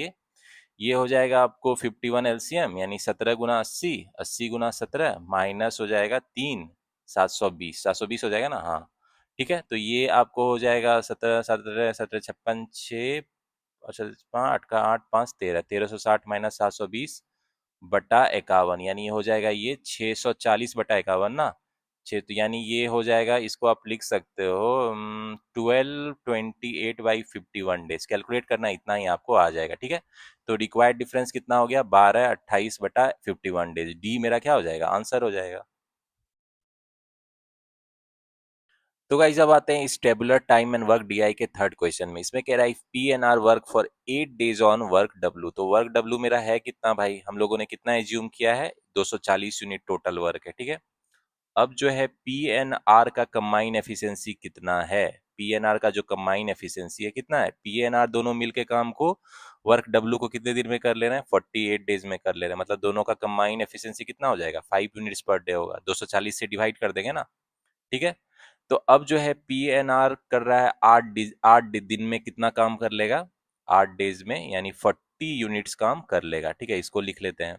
ये हो जाएगा आपको 51 एलसीएम, यानी 17 × 80, 80 × 17 माइनस हो जाएगा 3, 720, 720 हो जाएगा ना, हाँ। ठीक है, तो ये आपको हो जाएगा 17, 17, 17, 56, 6, अच्छा 8 का 8, 5, 13, 1360 माइनस 720/51, यानी ये हो जाएगा ये 640/51 ना, छः, तो यानी ये हो जाएगा, इसको आप लिख सकते हो 1228/51 डेज। कैलकुलेट करना, इतना ही आपको आ जाएगा। ठीक है, तो रिक्वायर्ड डिफरेंस कितना हो गया, 1228/51 डेज। डी मेरा क्या हो जाएगा, आंसर हो जाएगा। तो गाइस अब आते हैं इस tabular time and work DI के थर्ड क्वेश्चन में। इसमें कह रहा है P N R work for 8 days on work W. तो वर्क डब्ल्यू मेरा है कितना भाई, हम लोगों ने कितना एज्यूम किया है, 240 यूनिट टोटल वर्क है। ठीक है, अब जो है पी एन आर का कंबाइन एफिशिएंसी कितना है, पी एन आर का जो कंबाइन एफिशिएंसी है कितना है, पी एन आर दोनों मिलके काम को वर्क डब्ल्यू को कितने दिन में कर ले रहे हैं, 48 डेज में कर ले रहे हैं, मतलब दोनों का कंबाइन एफिशिएंसी कितना हो जाएगा, 5 यूनिट्स पर डे होगा, 240 से डिवाइड कर देंगे ना। ठीक है, तो अब जो है पी एन आर कर रहा है 8 दिन में कितना काम कर लेगा, 8 डेज में, यानी 40 यूनिट्स काम कर लेगा। ठीक है, इसको लिख लेते हैं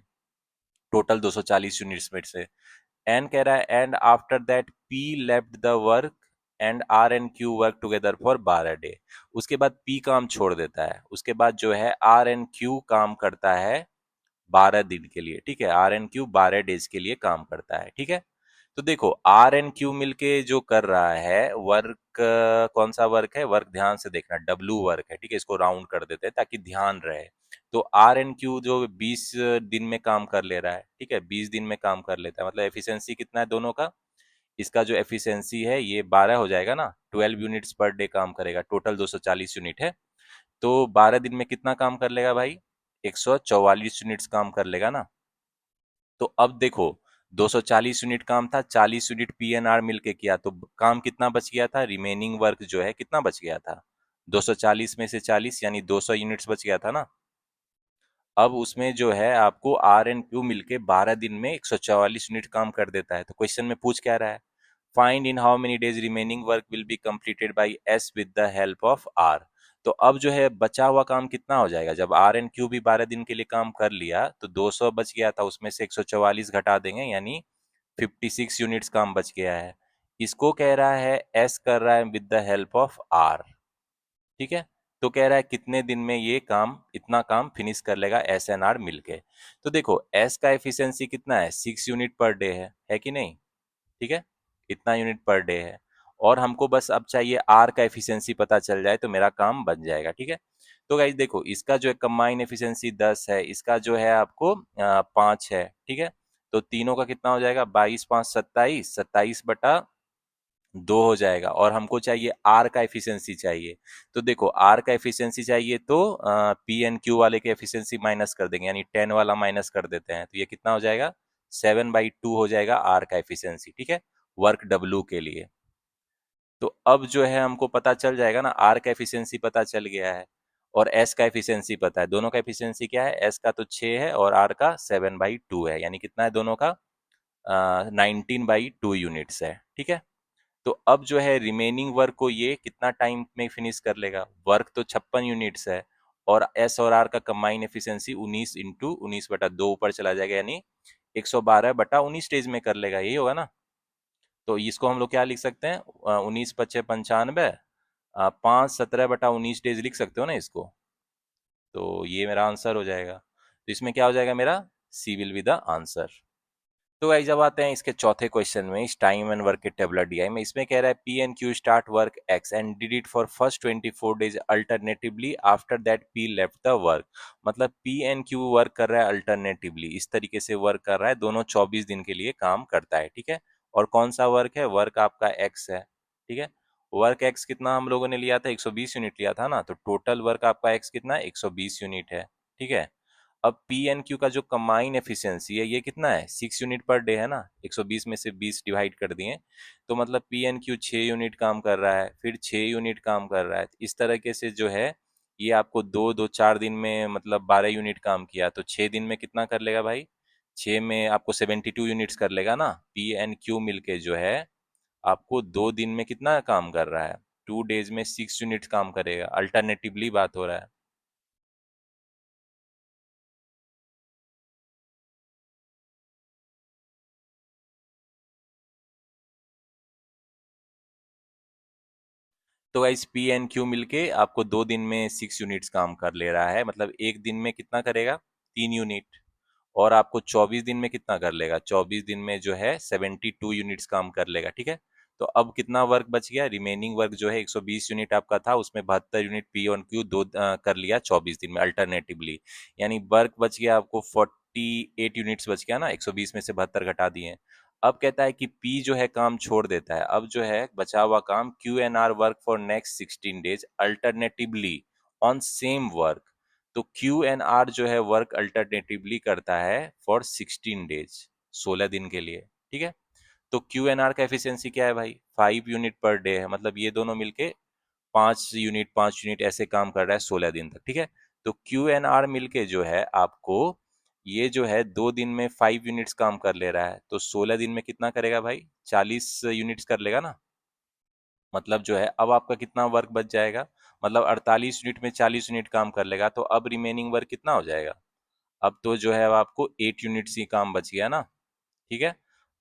टोटल 240 यूनिट्स में से। एन कह रहा है and after that P left the work and R N Q work together for 12 day. उसके बाद पी काम छोड़ देता है, उसके बाद जो है आर एन क्यू काम करता है 12 दिन के लिए। ठीक है, आर एन क्यू 12 डेज के लिए काम करता है। ठीक है, तो देखो आर एन क्यू मिलके जो कर रहा है वर्क, कौन सा वर्क है, वर्क ध्यान से देखना डब्लू वर्क है। ठीक है, इसको राउंड कर देते हैं ताकि ध्यान रहे। तो आर एन क्यू जो 20 दिन में काम कर ले रहा है, ठीक है, 20 दिन में काम कर लेता है, मतलब एफिशिएंसी कितना है दोनों का, इसका जो एफिशिएंसी है ये 12 हो जाएगा ना, 12 यूनिट्स पर डे काम करेगा, टोटल 240 यूनिट है, तो 12 दिन में कितना काम कर लेगा भाई, 144 यूनिट्स काम कर लेगा ना। तो अब देखो 240 यूनिट काम था, 40 यूनिट पीएनआर मिलके किया, तो काम कितना बच गया था, रिमेनिंग वर्क जो है कितना बच गया था, 240 में से 40 यानी 200 यूनिट्स बच गया था ना। अब उसमें जो है आपको आर एन क्यू मिलके 12 दिन में 144 यूनिट काम कर देता है। तो क्वेश्चन में पूछ क्या रहा है, find in how many days remaining work will be completed by S with the help of R. तो अब जो है बचा हुआ काम कितना हो जाएगा, जब आर एन क्यू भी 12 दिन के लिए काम कर लिया तो 200 बच गया था, उसमें से 144 घटा देंगे, यानी 56 यूनिट्स काम बच गया है। इसको कह रहा है एस कर रहा है with the help of R. ठीक है, तो कह रहा है कितने दिन में ये काम, इतना काम फिनिश कर लेगा एस एन आर मिलके। तो देखो एस का एफिशिएंसी कितना है, 6 यूनिट पर डे है कि नहीं। ठीक है, इतना यूनिट पर डे है, और हमको बस अब चाहिए आर का एफिशिएंसी पता चल जाए तो मेरा काम बन जाएगा। ठीक है, तो गाइस देखो इसका जो है कंबाइन एफिशिएंसी 10 है, इसका जो है आपको 5 है। ठीक है, तो तीनों का कितना हो जाएगा, 22, 5, 27, 27/2 हो जाएगा, और हमको चाहिए आर का एफिशिएंसी चाहिए। तो देखो आर का एफिशिएंसी चाहिए तो पी एन क्यू वाले के एफिशिएंसी माइनस कर देंगे, यानी 10 वाला माइनस कर देते हैं, तो ये कितना हो जाएगा, 7/2 हो जाएगा आर का एफिशिएंसी। ठीक है, वर्क डब्लू के लिए। तो अब जो है हमको पता चल जाएगा ना, आर का एफिशिएंसी पता चल गया है और एस का एफिशिएंसी पता है, दोनों का एफिशिएंसी क्या है, एस का तो 6 है और आर का 7/2 है, यानी कितना है दोनों का 19/2 यूनिट्स है। ठीक है, तो अब जो है रिमेनिंग वर्क को ये कितना टाइम में फिनिश कर लेगा, वर्क तो 56 यूनिट्स है और एस और आर का कंबाइन एफिशिएंसी 19/19/2 ऊपर चला जाएगा, यानी 112/19 डेज में कर लेगा, यही होगा ना। तो इसको हम लोग क्या लिख सकते हैं, 19×5 = 95, 5/17/19 डेज लिख सकते हो ना इसको। तो ये मेरा आंसर हो जाएगा। तो इसमें क्या हो जाएगा मेरा, सी विल बी द आंसर। तो गाइस जब आते हैं इसके चौथे क्वेश्चन में, इस टाइम एंड वर्क के टेबुलर डीआई में, इसमें कह रहा है P and Q start work ex and did it for first 24 days alternatively, after that P left the work. मतलब पी एंड क्यू वर्क कर रहा है अल्टरनेटिवली, इस तरीके से वर्क कर रहा है, दोनों 24 दिन के लिए काम करता है, ठीक है। और कौन सा वर्क है, वर्क आपका एक्स है, ठीक है। वर्क एक्स कितना हम लोगों ने लिया था, 120 यूनिट लिया था ना, तो टोटल वर्क आपका एक्स कितना है, 120 यूनिट है, ठीक है। अब पी एन क्यू का जो कंबाइन एफिशिएंसी है ये कितना है, 6 यूनिट पर डे है ना, 120 में से 20 डिवाइड कर दिए, तो मतलब पी एन क्यू 6 यूनिट काम कर रहा है, फिर 6 यूनिट काम कर रहा है, इस तरीके से जो है ये आपको दो दो 4 दिन में मतलब 12 यूनिट काम किया, तो 6 दिन में कितना कर लेगा भाई, 6 में आपको 72 यूनिट्स कर लेगा ना। पी एन क्यू मिलके जो है आपको 2 दिन में कितना काम कर रहा है, 2 डेज में 6 यूनिट काम करेगा, अल्टरनेटिवली बात हो रहा है। तो गाइस पी एन क्यू मिलके आपको 2 दिन में 6 यूनिट्स काम कर ले रहा है, मतलब एक दिन में कितना करेगा, 3 यूनिट। और आपको 24 दिन में कितना कर लेगा, 24 दिन में जो है 72 यूनिट्स काम कर लेगा, ठीक है। तो अब कितना वर्क बच गया, रिमेनिंग वर्क जो है 120 यूनिट आपका था, उसमें 72 यूनिट पी ऑन क्यू कर लिया 24 दिन में अल्टरनेटिवली, यानी वर्क बच गया आपको 48 यूनिट्स बच गया ना, 120 में से 72 घटा दिए। अब कहता है कि पी जो है काम छोड़ देता है, अब जो है बचा हुआ काम Q N R work for next 16 days alternatively on same work. तो क्यू एन आर जो है वर्क अल्टरनेटिवली करता है फॉर 16 डेज, 16 दिन के लिए, ठीक है। तो क्यू एन आर का एफिशिएंसी क्या है भाई, 5 यूनिट पर डे है, मतलब ये दोनों मिलके 5 यूनिट 5 यूनिट ऐसे काम कर रहा है 16 दिन तक, ठीक है। तो क्यू एन आर मिलके जो है आपको ये जो है 2 दिन में 5 यूनिट्स काम कर ले रहा है, तो 16 दिन में कितना करेगा भाई, 40 यूनिट्स कर लेगा ना। मतलब जो है अब आपका कितना वर्क बच जाएगा, मतलब 48 यूनिट में 40 यूनिट काम कर लेगा, तो अब रिमेनिंग वर्क कितना हो जाएगा, अब तो जो है अब आपको 8 यूनिट्स ही काम बच गया ना, ठीक है।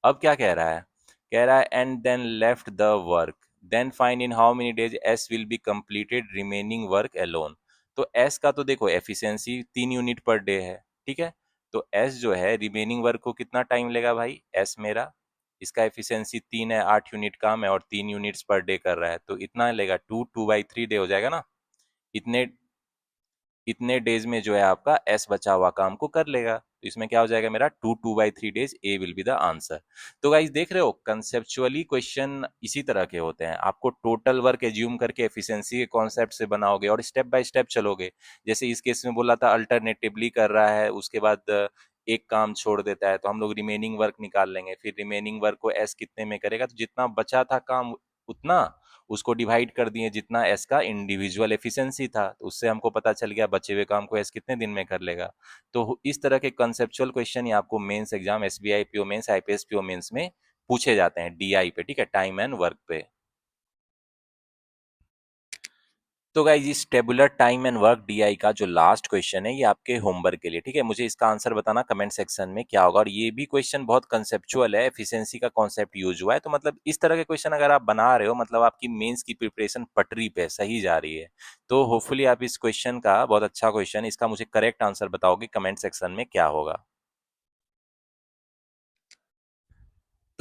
अब क्या कह रहा है, कह रहा है and then left the work, then find in how many days S will be completed remaining work alone. तो एस का तो देखो एफिशिएंसी 3 यूनिट पर डे है, ठीक है। तो एस जो है रिमेनिंग वर्क को कितना टाइम लेगा भाई, एस मेरा, इसका एफिशिएंसी 3 है, 8 यूनिट काम है और 3 यूनिट्स पर डे कर रहा है, तो इतना लेगा, 2/3 डे हो जाएगा ना। इतने इतने डेज में जो है आपका एस बचा हुआ काम को कर लेगा, तो इसमें क्या हो जाएगा मेरा 2/3 days, A will be the answer. तो गाइज देख रहे हो कंसेप्चुअली क्वेश्चन इसी तरह के होते हैं, आपको टोटल वर्क एज्यूम करके एफिशिएंसी के कॉन्सेप्ट से बनाओगे और स्टेप बाय स्टेप चलोगे। जैसे इस केस में बोला था अल्टरनेटिवली कर रहा है, उसके बाद एक काम छोड़ देता है, तो हम लोग रिमेनिंग वर्क निकाल लेंगे, फिर रिमेनिंग वर्क को एस कितने में करेगा, तो जितना बचा था काम उतना उसको डिवाइड कर दिए जितना एस का इंडिविजुअल एफिशिएंसी था, तो उससे हमको पता चल गया बचे हुए काम को एस कितने दिन में कर लेगा। तो इस तरह के कंसेप्चुअल क्वेश्चन ही आपको mains exam SBI PO mains IPS PO mains में पूछे जाते हैं डीआई पे, ठीक है, टाइम एंड वर्क पे। तो गाइज इस tabular time and work DI का जो लास्ट क्वेश्चन है ये आपके होमवर्क के लिए, ठीक है। मुझे इसका आंसर बताना कमेंट सेक्शन में क्या होगा, और ये भी क्वेश्चन बहुत कंसेप्चुअल है, एफिशिएंसी का कॉन्सेप्ट यूज हुआ है, तो मतलब इस तरह के क्वेश्चन अगर आप बना रहे हो मतलब आपकी मेंस की प्रिपरेशन पटरी पे सही जा रही है। तो होपफुली आप इस क्वेश्चन का, बहुत अच्छा क्वेश्चन, इसका मुझे करेक्ट आंसर बताओगे कमेंट सेक्शन में क्या होगा।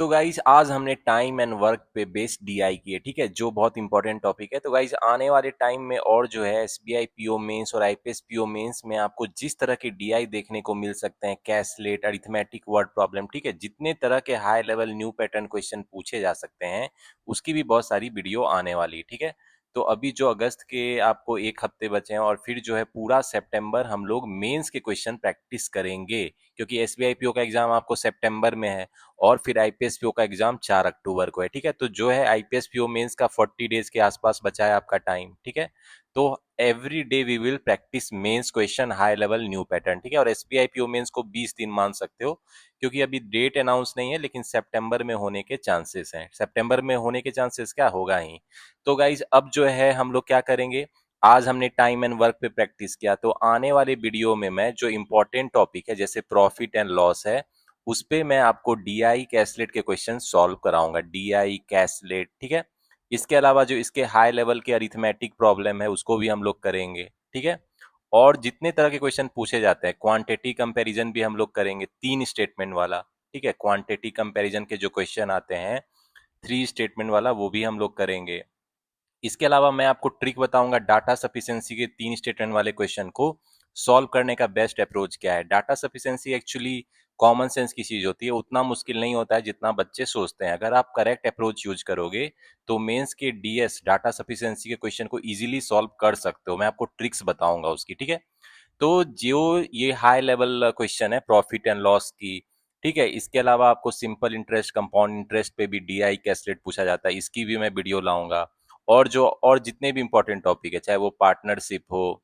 तो गाइज आज हमने टाइम एंड वर्क पे बेस्ड डीआई की है, ठीक है, जो बहुत इंपॉर्टेंट टॉपिक है। तो गाइज आने वाले टाइम में और जो है एसबीआई पीओ मेंस और आईपीएस पीओ मेंस में आपको जिस तरह के डीआई देखने को मिल सकते हैं, कैसलेट, अरिथमेटिक, वर्ड प्रॉब्लम, ठीक है, जितने तरह के high level new pattern question पूछे जा सकते हैं उसकी भी बहुत सारी वीडियो आने वाली है, ठीक है। तो अभी जो अगस्त के आपको 1 हफ्ते बचे हैं और फिर जो है पूरा सितंबर हम लोग मेंस के क्वेश्चन प्रैक्टिस करेंगे, क्योंकि एसबीआई पीओ का एग्जाम आपको सितंबर में है और फिर आईपीएस पीओ का एग्जाम 4 अक्टूबर को है, ठीक है। तो जो है आईपीएस पीओ मेंस का 40 डेज के आसपास बचा है आपका टाइम, ठीक है। तो every day we will practice mains question high level new pattern, ठीक है। और एसबीआई पीओ मेंस को 20 दिन मान सकते हो, क्योंकि अभी डेट अनाउंस नहीं है, लेकिन सितंबर में होने के चांसेस हैं, सितंबर में होने के चांसेस क्या होगा ही। तो गाइज अब जो है हम लोग क्या करेंगे, आज हमने टाइम एंड वर्क पे प्रैक्टिस किया, तो आने वाले वीडियो में मैं जो इम्पोर्टेंट टॉपिक है जैसे प्रॉफिट एंड लॉस है, उस पे मैं आपको डीआई कैसलेट के क्वेश्चन सॉल्व कराऊंगा, डीआई कैसलेट, ठीक है। इसके अलावा जो इसके हाई लेवल के अरिथमेटिक प्रॉब्लम है उसको भी हम लोग करेंगे, ठीक है। और जितने तरह के क्वेश्चन पूछे जाते हैं, क्वांटिटी कंपैरिजन भी हम लोग करेंगे, 3 स्टेटमेंट वाला, ठीक है। क्वांटिटी कंपैरिजन के जो क्वेश्चन आते हैं 3 स्टेटमेंट वाला, वो भी हम लोग करेंगे। इसके अलावा मैं आपको ट्रिक बताऊंगा डाटा सफिशिएंसी के 3 स्टेटमेंट वाले क्वेश्चन को सॉल्व करने का बेस्ट अप्रोच क्या है। Data sufficiency actually common sense की चीज होती है, उतना मुश्किल नहीं होता है जितना बच्चे सोचते हैं। अगर आप करेक्ट अप्रोच यूज करोगे तो मेंस के डीएस डाटा सफिशिएंसी के क्वेश्चन को इजीली सॉल्व कर सकते हो। मैं आपको ट्रिक्स बताऊंगा उसकी, ठीक है। तो जो ये हाई लेवल क्वेश्चन है प्रॉफिट एंड लॉस की, ठीक है, इसके अलावा आपको सिंपल इंटरेस्ट, कंपाउंड इंटरेस्ट पे भी डीआई कैसलेट पूछा जाता है, इसकी भी मैं वीडियो लाऊंगा। और जितने भी इंपॉर्टेंट टॉपिक है, चाहे वो पार्टनरशिप हो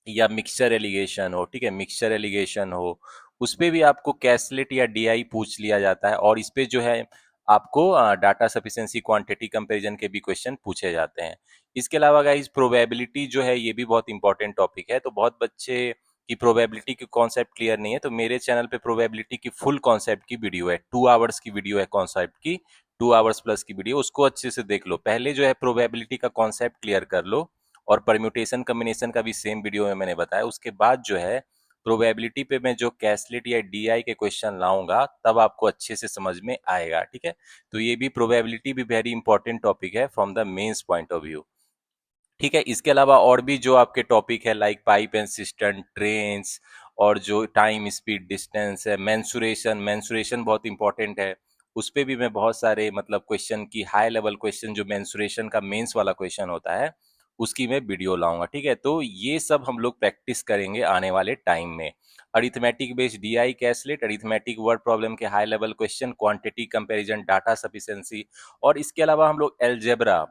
या मिक्सचर एलिगेशन हो, ठीक है, मिक्सचर एलिगेशन हो, उस पे भी आपको कैसलेट या डीआई पूछ लिया जाता है। और इस पे जो है आपको डाटा सफिशिएंसी क्वांटिटी कंपैरिजन के भी क्वेश्चन पूछे जाते हैं। इसके अलावा गाइस प्रोबेबिलिटी जो है ये भी बहुत इंपॉर्टेंट टॉपिक है। तो बहुत बच्चे की प्रोबेबिलिटी की कॉन्सेप्ट क्लियर नहीं है, तो मेरे चैनल पे प्रोबेबिलिटी की फुल कॉन्सेप्ट की वीडियो है, 2 आवर्स की वीडियो है कॉन्सेप्ट की, 2 आवर्स प्लस की वीडियो, उसको अच्छे से देख लो। पहले जो है प्रोबेबिलिटी का कॉन्सेप्ट क्लियर कर लो, और परम्यूटेशन कॉम्बिनेशन का भी सेम वीडियो में मैंने बताया। उसके बाद जो है प्रोबेबिलिटी पे मैं जो कैसलेट या डीआई के क्वेश्चन लाऊंगा तब आपको अच्छे से समझ में आएगा, ठीक है। तो ये भी प्रोबेबिलिटी भी वेरी इंपॉर्टेंट टॉपिक है from the mains point of view, ठीक है। इसके अलावा और भी जो आपके टॉपिक है like pipe and system, trains, और जो टाइम स्पीड डिस्टेंस है, मेंसुरेशन, मेंसुरेशन बहुत इंपॉर्टेंट है। उस पे भी मैं बहुत सारे मतलब क्वेश्चन की हाई लेवल क्वेश्चन जो मेंसुरेशन का मेंस वाला क्वेश्चन होता है उसकी मैं वीडियो लाऊंगा, ठीक है। तो ये सब हम लोग प्रैक्टिस करेंगे आने वाले टाइम में। Arithmetic based DI caselet, arithmetic word problem के high level question, quantity comparison, data sufficiency, और इसके अलावा हम लोग एलजेब्रा,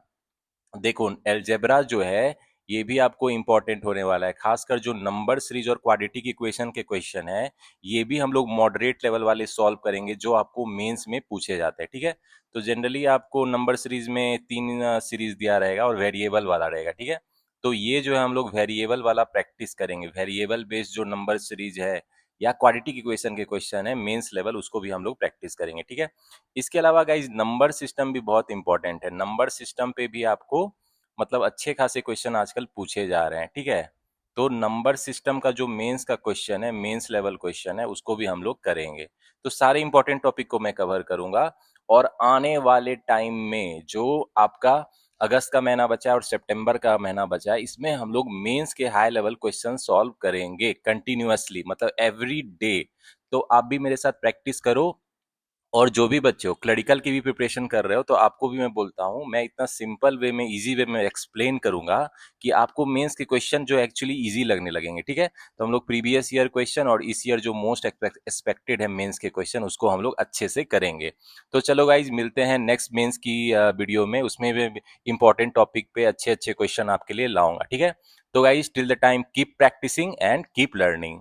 देखो अलजेब्रा जो है ये भी आपको इंपॉर्टेंट होने वाला है। खासकर जो नंबर सीरीज और क्वाड्रेटिक इक्वेशन के क्वेश्चन है ये भी हम लोग मॉडरेट लेवल वाले सॉल्व करेंगे जो आपको मेंस में पूछे जाते हैं, ठीक है। तो जनरली आपको नंबर सीरीज में 3 सीरीज दिया रहेगा और वेरिएबल वाला रहेगा, ठीक है। तो ये जो है हम लोग वेरिएबल वाला प्रैक्टिस करेंगे, वेरिएबल बेस्ड जो नंबर सीरीज है या क्वाड्रेटिक इक्वेशन के क्वेश्चन है मेंस लेवल, उसको भी हम लोग प्रैक्टिस करेंगे, ठीक है। इसके अलावा गाइज नंबर सिस्टम भी बहुत इंपॉर्टेंट है। नंबर सिस्टम पे भी आपको मतलब अच्छे खासे क्वेश्चन आजकल पूछे जा रहे हैं, ठीक है। तो नंबर सिस्टम का जो मेंस का क्वेश्चन है, मेंस लेवल क्वेश्चन है, उसको भी हम लोग करेंगे। तो सारे इंपॉर्टेंट टॉपिक को मैं कवर करूंगा। और आने वाले टाइम में जो आपका अगस्त का महीना बचा है और सितंबर का महीना बचा है, इसमें हम लोग मेंस के हाई लेवल क्वेश्चन सॉल्व करेंगे कंटिन्यूअसली, मतलब एवरी डे। तो आप भी मेरे साथ प्रैक्टिस करो। और जो भी बच्चे हो क्लरिकल की भी प्रिपरेशन कर रहे हो तो आपको भी मैं बोलता हूँ, मैं इतना सिंपल वे में, इजी वे में एक्सप्लेन करूंगा कि आपको मेंस के क्वेश्चन जो एक्चुअली इजी लगने लगेंगे, ठीक है। तो हम लोग प्रीवियस ईयर क्वेश्चन और इस ईयर जो मोस्ट एक्सपेक्टेड है मेंस के क्वेश्चन उसको हम लोग अच्छे से करेंगे। तो चलो गाइज मिलते हैं नेक्स्ट मेंस की वीडियो में, उसमें भी इंपॉर्टेंट टॉपिक पे अच्छे अच्छे क्वेश्चन आपके लिए लाऊंगा, ठीक है। तो guys till the time keep practicing and keep learning.